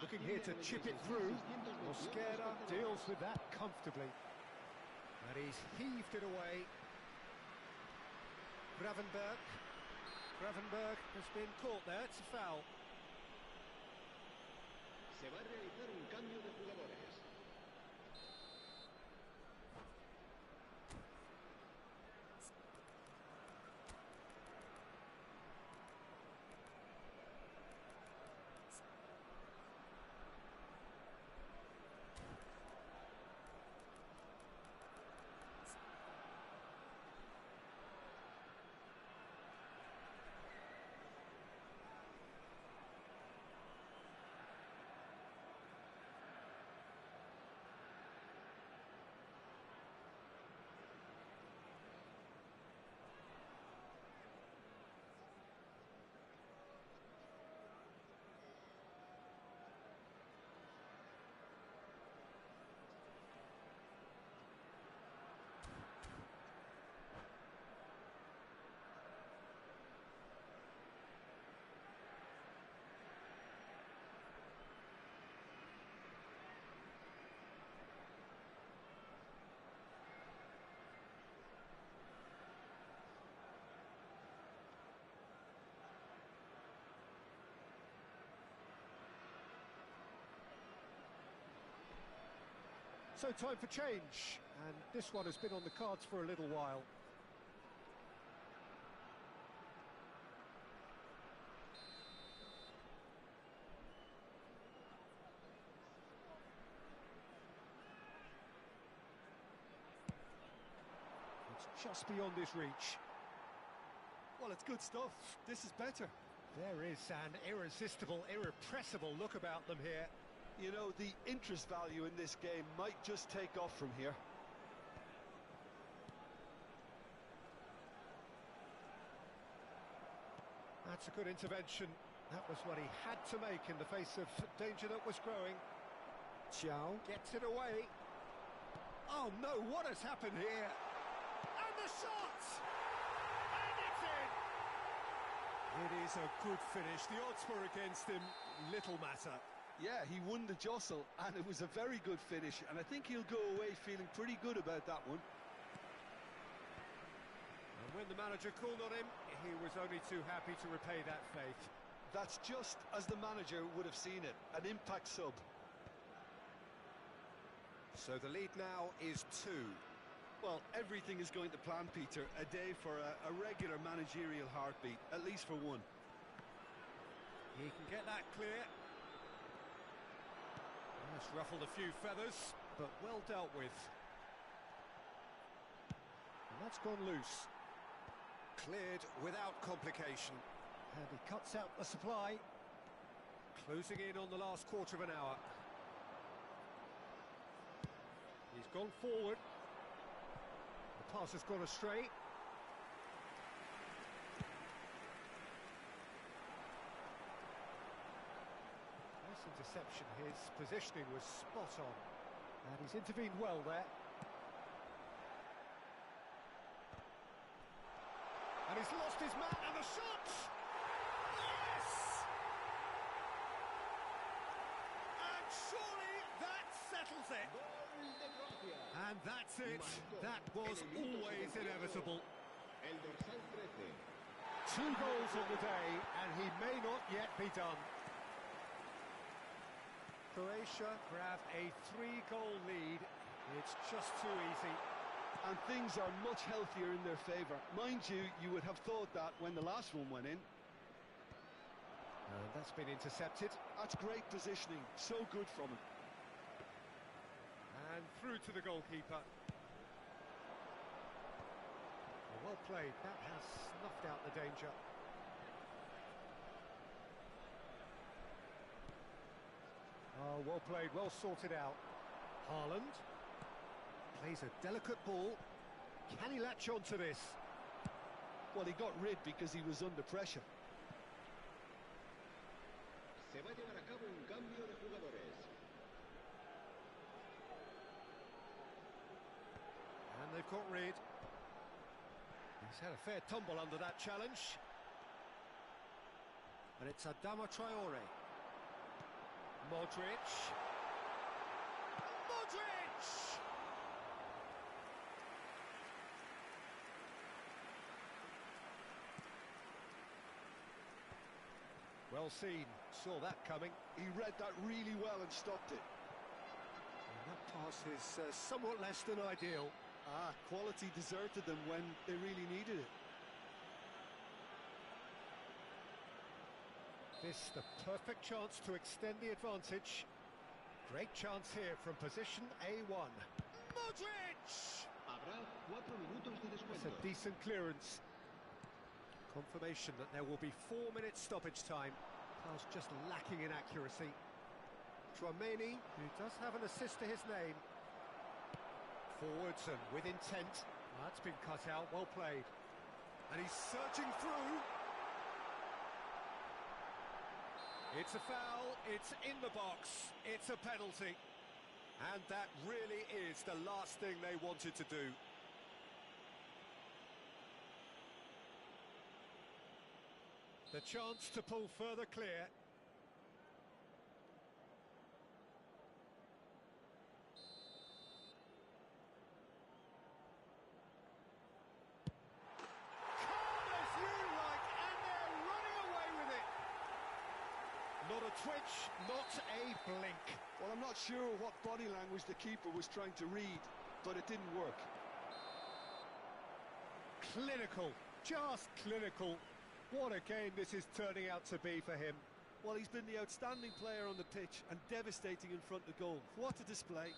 Looking here to chip it through. Mosquera deals with that comfortably. And he's heaved it away. Gravenberg. Gravenberg has been caught there. It's a foul. Se va a realizar un cambio de jugadores. So time for change, and this one has been on the cards for a little while. It's just beyond his reach. Well, it's good stuff. This is better. There is an irresistible, irrepressible look about them here. You know, the interest value in this game might just take off from here. That's a good intervention. That was what he had to make in the face of danger that was growing. Xiao gets it away. Oh no, what has happened here? And the shot! And it's in! It is a good finish. The odds were against him. Little matter. Yeah, he won the jostle, and it was a very good finish, and I think he'll go away feeling pretty good about that one. And when the manager called on him, he was only too happy to repay that faith. That's just as the manager would have seen it, an impact sub. So the lead now is 2. Well, everything is going to plan, Peter. A day for a regular managerial heartbeat, at least for one. He can get that clear. That's ruffled a few feathers, but well dealt with. And that's gone loose. Cleared without complication. And he cuts out the supply. Closing in on the last quarter of an hour. He's gone forward. pass has gone astray. Nice interception. His positioning was spot on. And he's intervened well there. And he's lost his man, and the shot! Yes! And surely that settles it. And that's it. That was always inevitable. El dorsal 13. 2 goals on the day, and he may not yet be done. Croatia grab a 3-goal lead. It's just too easy. And things are much healthier in their favour. Mind you, you would have thought that when the last one went in. And that's been intercepted. That's great positioning. So good from him. And through to the goalkeeper. Well played. That has snuffed out the danger. Oh, well played, well sorted out. Haaland plays a delicate ball. Can he latch on to this? Well, he got rid because he was under pressure. Se va a llevar a cabo un cambio de jugadores. And they've got rid. He's had a fair tumble under that challenge. And it's Adama Traore. Modric. Modric! Well seen. Saw that coming. He read that really well and stopped it. And that pass is somewhat less than ideal. Quality deserted them when they really needed it. This the perfect chance to extend the advantage. Great chance here from position A1. Modric! Habrá 4 minutos de It's descuento. a decent clearance. Confirmation that there will be 4 minutes stoppage time. Pass just lacking in accuracy. Tchouameni, who does have an assist to his name. Forwards and with intent. That's been cut out, well played. And he's surging through. It's a foul, it's in the box, it's a penalty. And that really is the last thing they wanted to do. The chance to pull further clear. Not a twitch, not a blink. Well, I'm not sure what body language the keeper was trying to read, but it didn't work. Clinical, just clinical. What a game this is turning out to be for him. Well, he's been the outstanding player on the pitch and devastating in front of goal. What a display.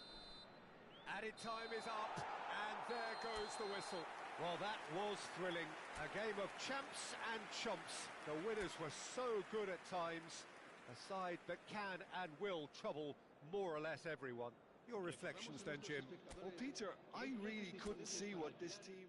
Added time is up, and there goes the whistle. Well, that was thrilling. A game of champs and chumps. The winners were so good at times. A side that can and will trouble more or less everyone. Your reflections then, Jim? Well, Peter, I really couldn't see what this team...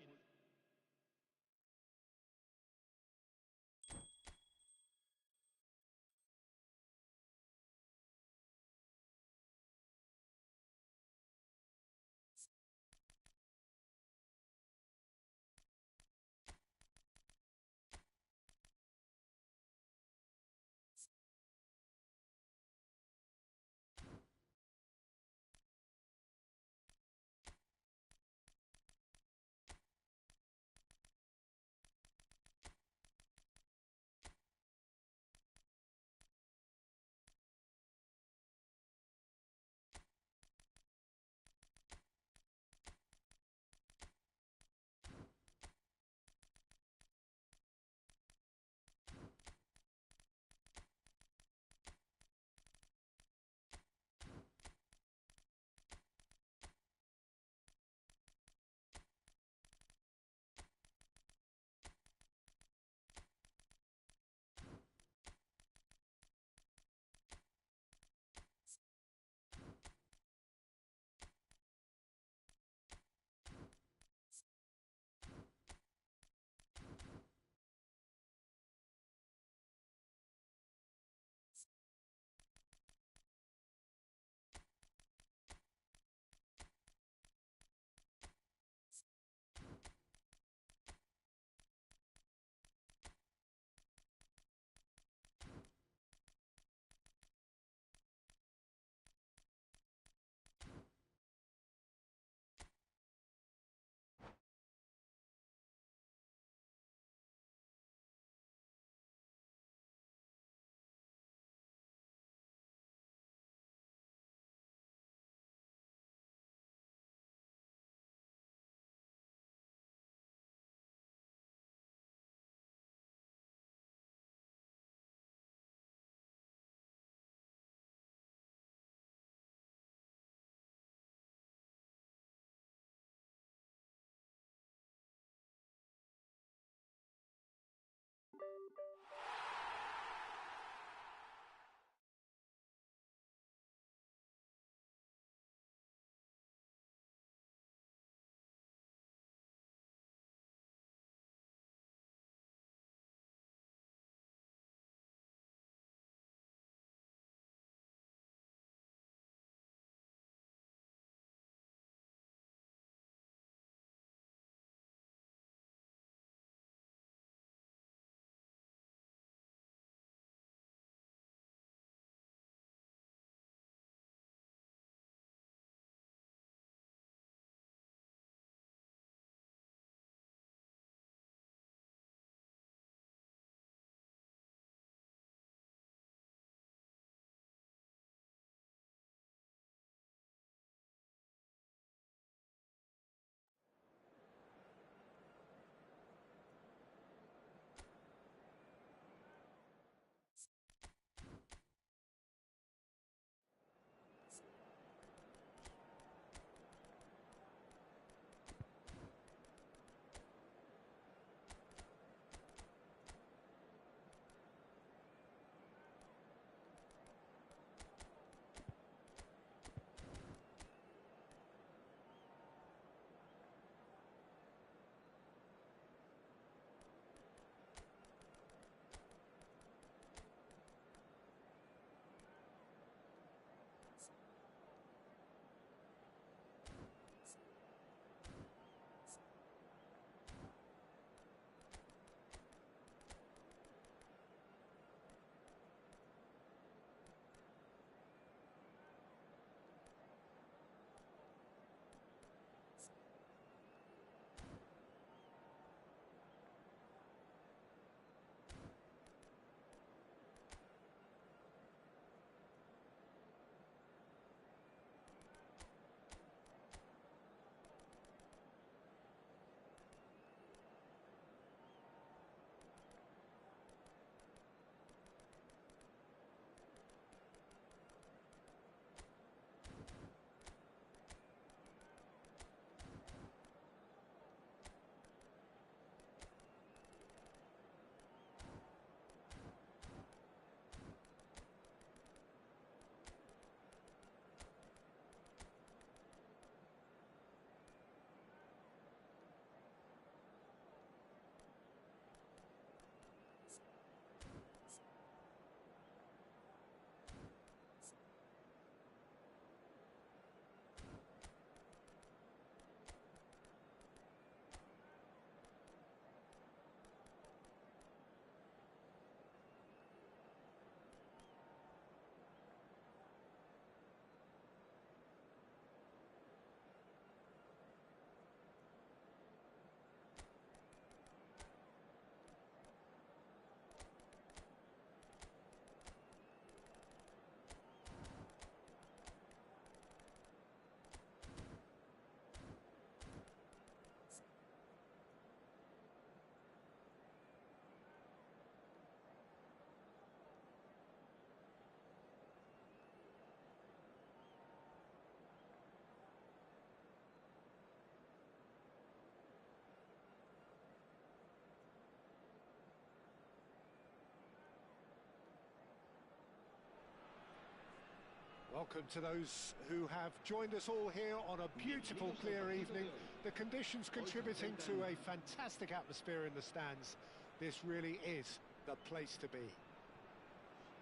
Welcome to those who have joined us all here on a beautiful, clear evening. The conditions contributing to a fantastic atmosphere in the stands. This really is the place to be.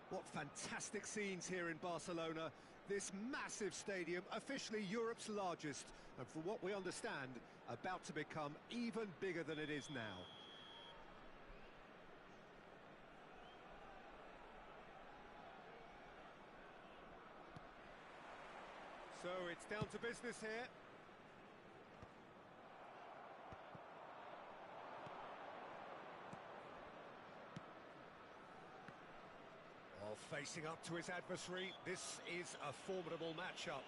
What fantastic scenes here in Barcelona. This massive stadium, officially Europe's largest, and from what we understand, about to become even bigger than it is now. So it's down to business here. While facing up to his adversary, this is a formidable matchup.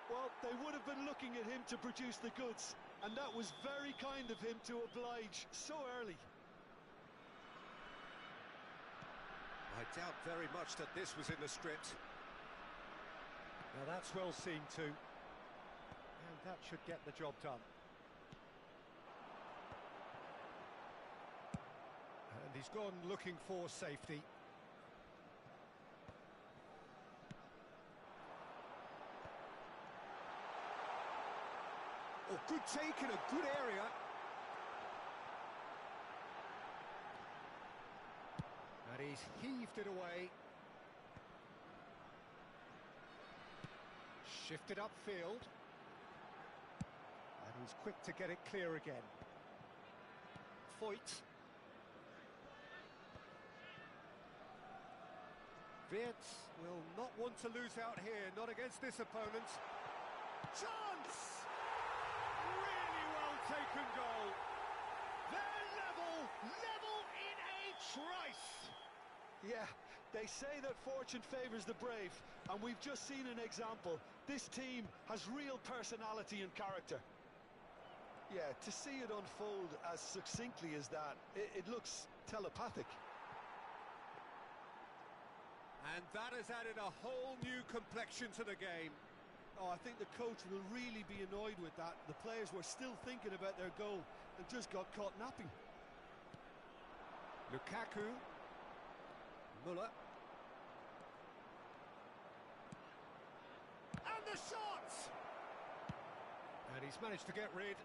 Well, they would have been looking at him to produce the goods, and that was very kind of him to oblige so early. I doubt very much that this was in the script. Now that's well seen too. And that should get the job done. And he's gone looking for safety. Oh, good take in a good area. And he's heaved it away. Shifted upfield. And he's quick to get it clear again. Foyt. Wirtz will not want to lose out here, not against this opponent. Chance! Really well taken goal. They're level in a trice. Yeah, they say that fortune favours the brave, and we've just seen an example. This team has real personality and character. Yeah, to see it unfold as succinctly as that, it looks telepathic. And that has added a whole new complexion to the game. Oh, I think the coach will really be annoyed with that. The players were still thinking about their goal and just got caught napping. Lukaku. Muller. And the shot! And he's managed to get rid.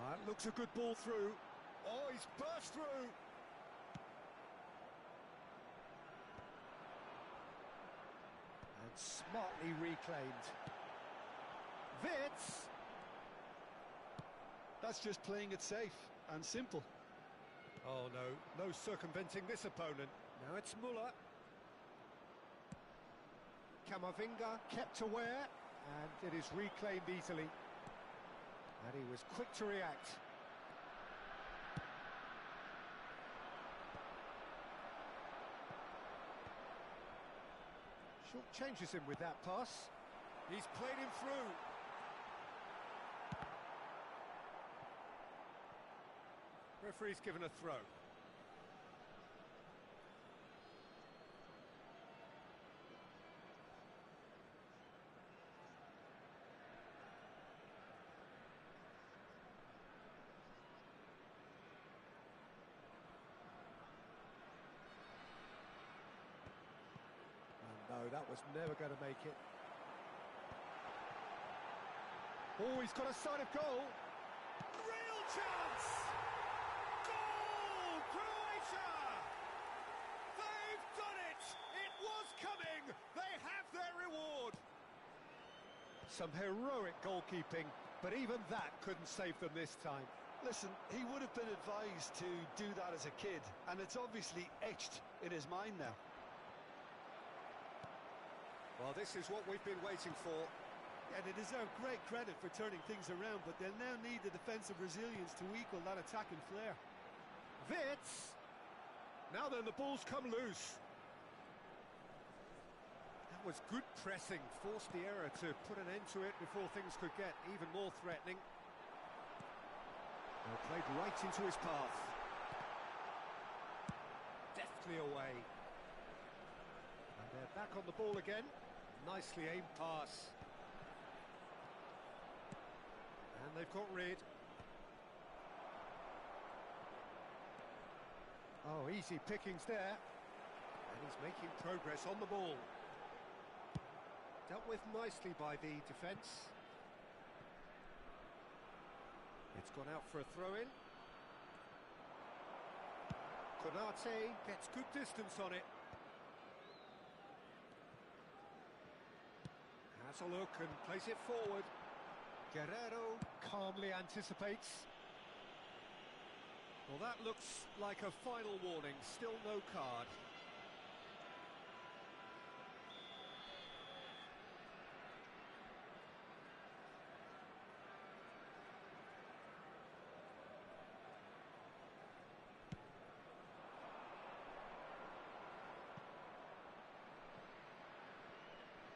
That looks a good ball through. Oh, he's burst through. And smartly reclaimed. Wirtz. That's just playing it safe and simple. Oh no, no circumventing this opponent. Now it's Muller. Camavinga kept aware, and it is reclaimed easily. And he was quick to react. Short changes him with that pass. He's played him through. Referee's given a throw. No, that was never going to make it. Oh, he's got a sight of goal. Real chance! Goal! Croatia! They've done it! It was coming! They have their reward! Some heroic goalkeeping, but even that couldn't save them this time. Listen, he would have been advised to do that as a kid, and it's obviously etched in his mind now. Well, this is what we've been waiting for. And they deserve great credit for turning things around, but they'll now need the defensive resilience to equal that attacking flair. Wirtz! Now then, the ball's come loose. That was good pressing, forced the error to put an end to it before things could get even more threatening. Well, played right into his path. Deftly away. And they're back on the ball again. Nicely aimed pass. And they've got rid. Oh, easy pickings there. And he's making progress on the ball. Dealt with nicely by the defence. It's gone out for a throw-in. Konate gets good distance on it. Has a look and plays it forward. Guerrero calmly anticipates. Well, that looks like a final warning. Still no card.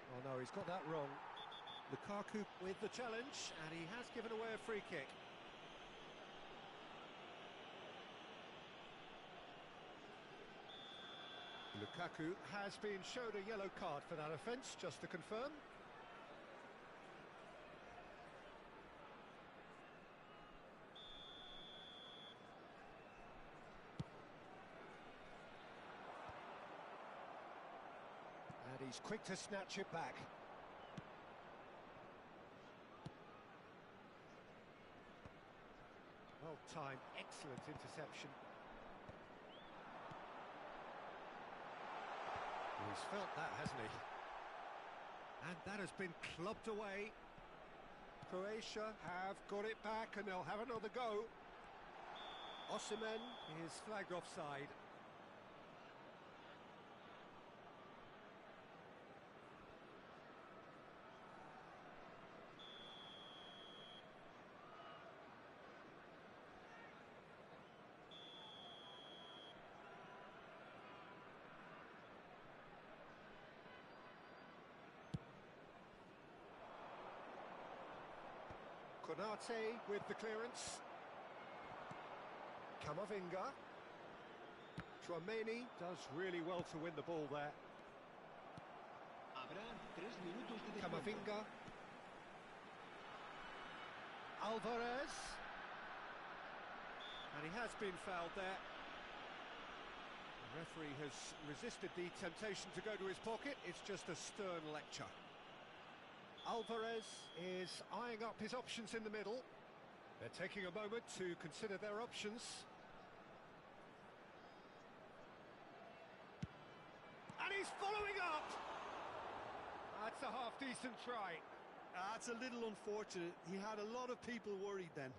Oh no, he's got that wrong. Lukaku with the challenge, and he has given away a free kick. Lukaku has been showed a yellow card for that offence, just to confirm. And he's quick to snatch it back. Well timed, excellent interception. He's felt that, hasn't he? And that has been clubbed away. Croatia have got it back and they'll have another go. Osimhen is flagged offside. Konate with the clearance. Camavinga. Tchouaméni does really well to win the ball there. Habrá 3 minutos de descuento. Camavinga. Alvarez. And he has been fouled there. The referee has resisted the temptation to go to his pocket. It's just a stern lecture. Alvarez is eyeing up his options in the middle. They're taking a moment to consider their options. And he's following up! That's a half-decent try. That's a little unfortunate. He had a lot of people worried then.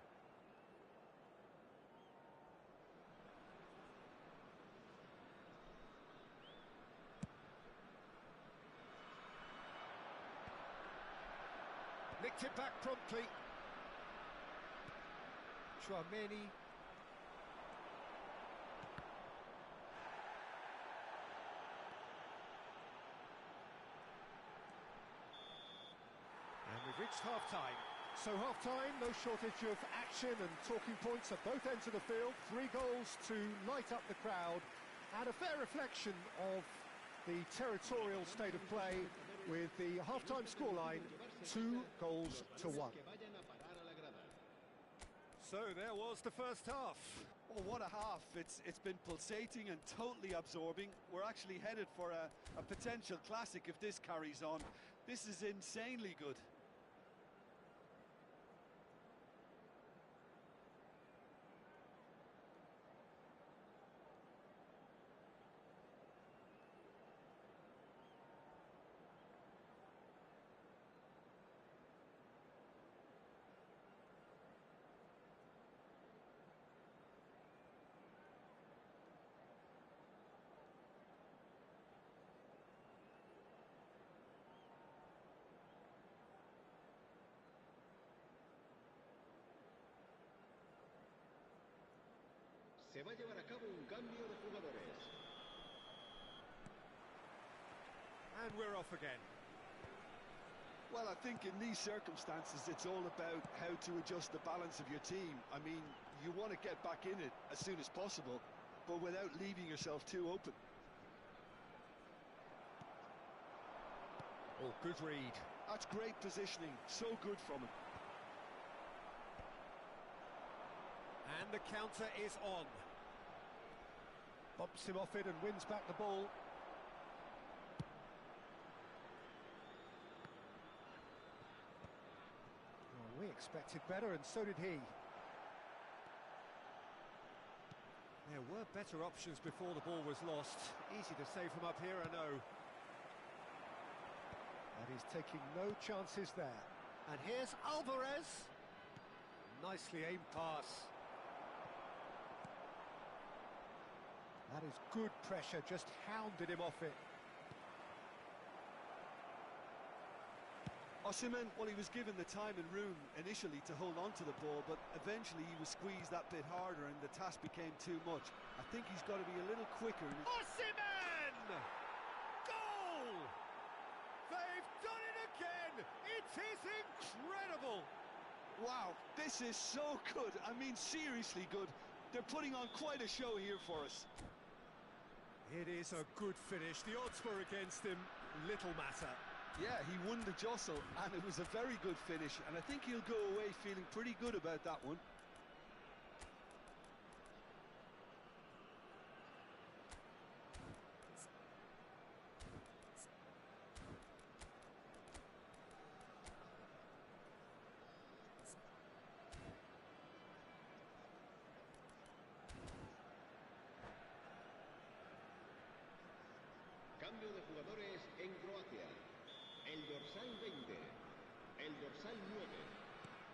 Nicked it back promptly. Tchouaméni. And we've reached half-time. So half-time, no shortage of action and talking points at both ends of the field. 3 goals to light up the crowd. And a fair reflection of the territorial state of play with the half-time scoreline 2 goals to 1. So there was the first half. Oh, what a half. It's been pulsating and totally absorbing. We're actually headed for a potential classic if this carries on. This is insanely good. Se va a llevar a cabo un cambio de jugadores. And we're off again. Well, I think in these circumstances, it's all about how to adjust the balance of your team. I mean, you want to get back in it as soon as possible, but without leaving yourself too open. Oh, good read. That's great positioning, so good from him. And the counter is on. Bumps him off it and wins back the ball. Well, we expected better, and so did he. There were better options before the ball was lost. Easy to say from up here, I know. But he's taking no chances there. And here's Alvarez. Nicely aimed pass. That is good pressure, just hounded him off it. Osimhen, well, he was given the time and room initially to hold on to the ball, but eventually he was squeezed that bit harder and the task became too much. I think he's got to be a little quicker. Osimhen! Goal! They've done it again! It is incredible! Wow, this is so good. I mean, seriously good. They're putting on quite a show here for us. It is a good finish. The odds were against him. Little matter. Yeah, he won the jostle, and it was a very good finish, and I think he'll go away feeling pretty good about that one. Cambio de jugadores en Croacia. El dorsal 20. El dorsal 9.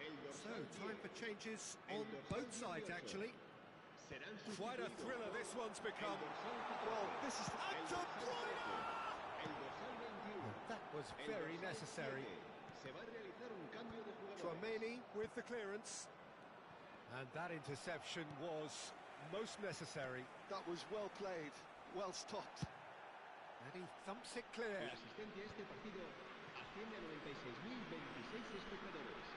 El So, dorsal time 10. for changes El on dorsal both sides, 18. actually. Serán Quite a sustituidos thriller por this one's become. el dorsal 14. Well, this is... El And De dorsal Bruyne! 13. El dorsal 21. That was El very dorsal necessary. 7. Se va a realizar un cambio de jugadores. Tchouaméni with the clearance. And that interception was most necessary. That was well played, well stopped. And he thumps it clear. La asistencia a este partido asciende a 96.026 espectadores.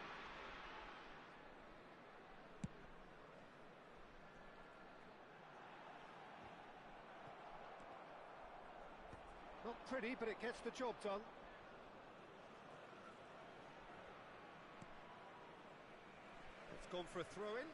Not pretty, but it gets the job done. It's gone for a throw-in.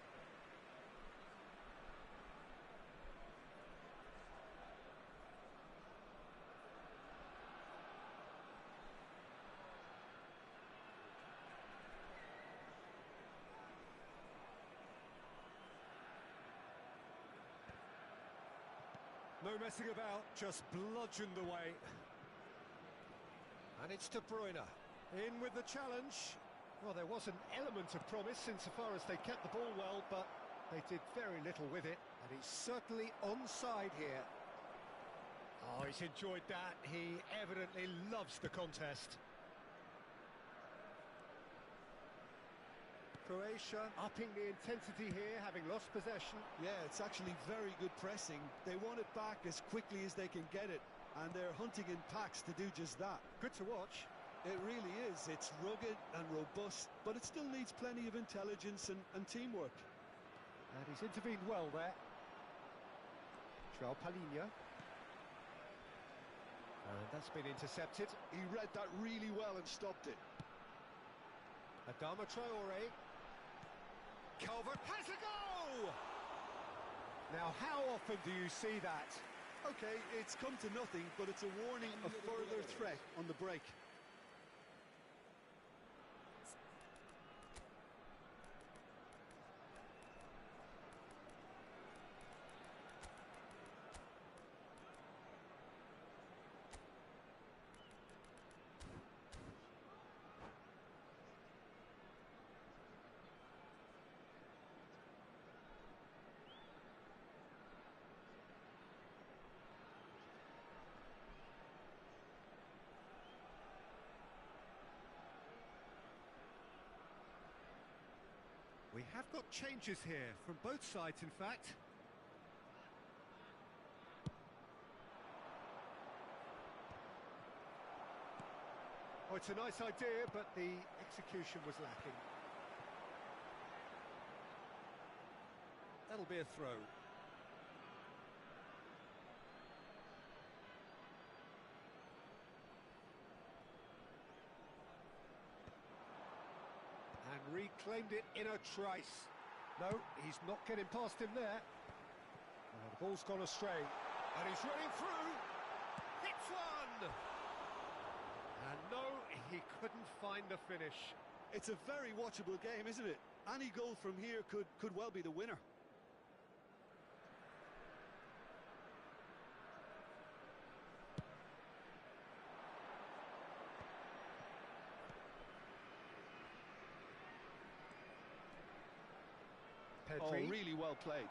No messing about, just bludgeoned away. And it's De Bruyne. In with the challenge. Well, there was an element of promise insofar as they kept the ball well, but they did very little with it. And he's certainly onside here. Oh, he's enjoyed that. He evidently loves the contest. Croatia upping the intensity here, having lost possession. Yeah, it's actually very good pressing. They want it back as quickly as they can get it, and they're hunting in packs to do just that. Good to watch. It really is. It's rugged and robust, but it still needs plenty of intelligence and teamwork. And he's intervened well there. Dragovoljac. And that's been intercepted. He read that really well and stopped it. Adama Traore. Calvert has a go! Now, how often do you see that? Okay, it's come to nothing, but it's a warning of further threat on the break. We have got changes here, from both sides in fact. Oh, it's a nice idea, but the execution was lacking. That'll be a throw. And reclaimed it in a trice. No, he's not getting past him there. Well, the ball's gone astray. And he's running through. Hits one! And no, he couldn't find the finish. It's a very watchable game, isn't it? Any goal from here could well be the winner. Oh, really well played.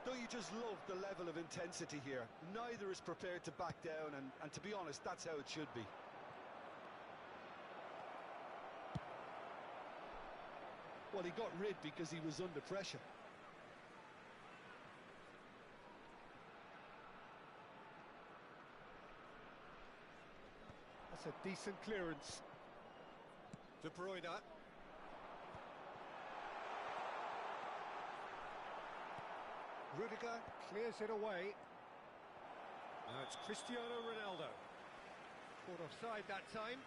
Don't you just love the level of intensity here? Neither is prepared to back down, and to be honest, that's how it should be. Well, he got rid because he was under pressure. That's a decent clearance. De Bruyne. Rudiger clears it away. Now it's Cristiano Ronaldo. Caught offside that time.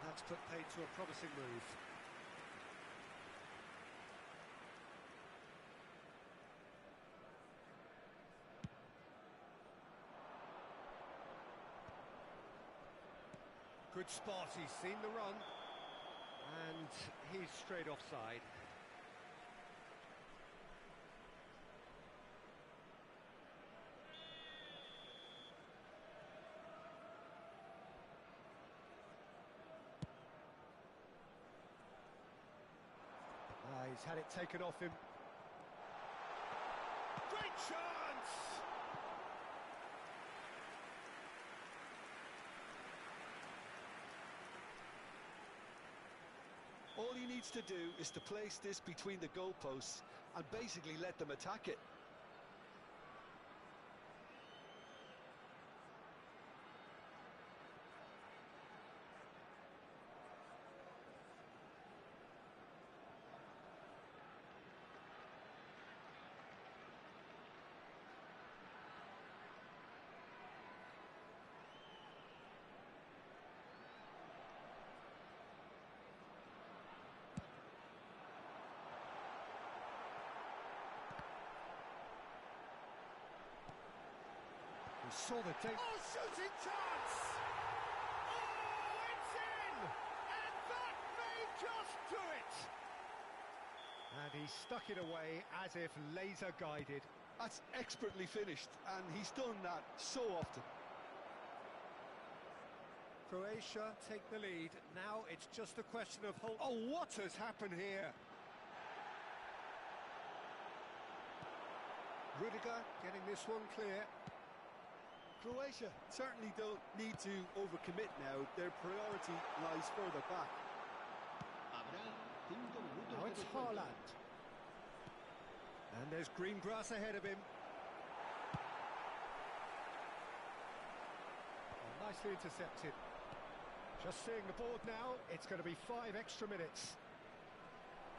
That's put paid to a promising move. Good spot, he's seen the run. And he's straight offside. He's had it taken off him. Great chance! All he needs to do is to place this between the goalposts and basically let them attack it. Saw the tape. Oh, shooting chance! Oh, it's in! And that may just do it! And he stuck it away as if laser guided. That's expertly finished, and he's done that so often. Croatia take the lead. Now it's just a question of hold. Oh, what has happened here? Rudiger getting this one clear. Croatia certainly don't need to overcommit now. Their priority lies further back. Now it's Haaland. And there's green grass ahead of him. Oh, nicely intercepted. Just seeing the board now, it's going to be 5 extra minutes.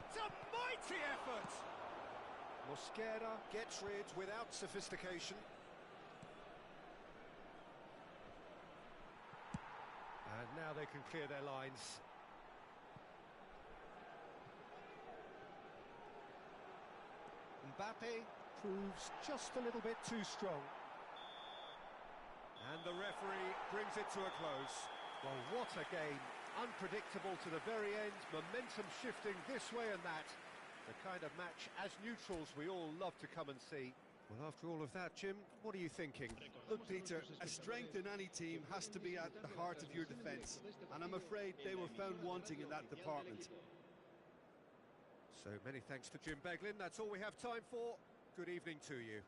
It's a mighty effort! Mosquera gets rid without sophistication. And now they can clear their lines. Mbappe proves just a little bit too strong. And the referee brings it to a close. Well, what a game. Unpredictable to the very end, momentum shifting this way and that. The kind of match, as neutrals, we all love to come and see. Well, after all of that, Jim, what are you thinking? Look, Peter, a strength in any team has to be at the heart of your defence, and I'm afraid they were found wanting in that department. So many thanks to Jim Beglin. That's all we have time for. Good evening to you.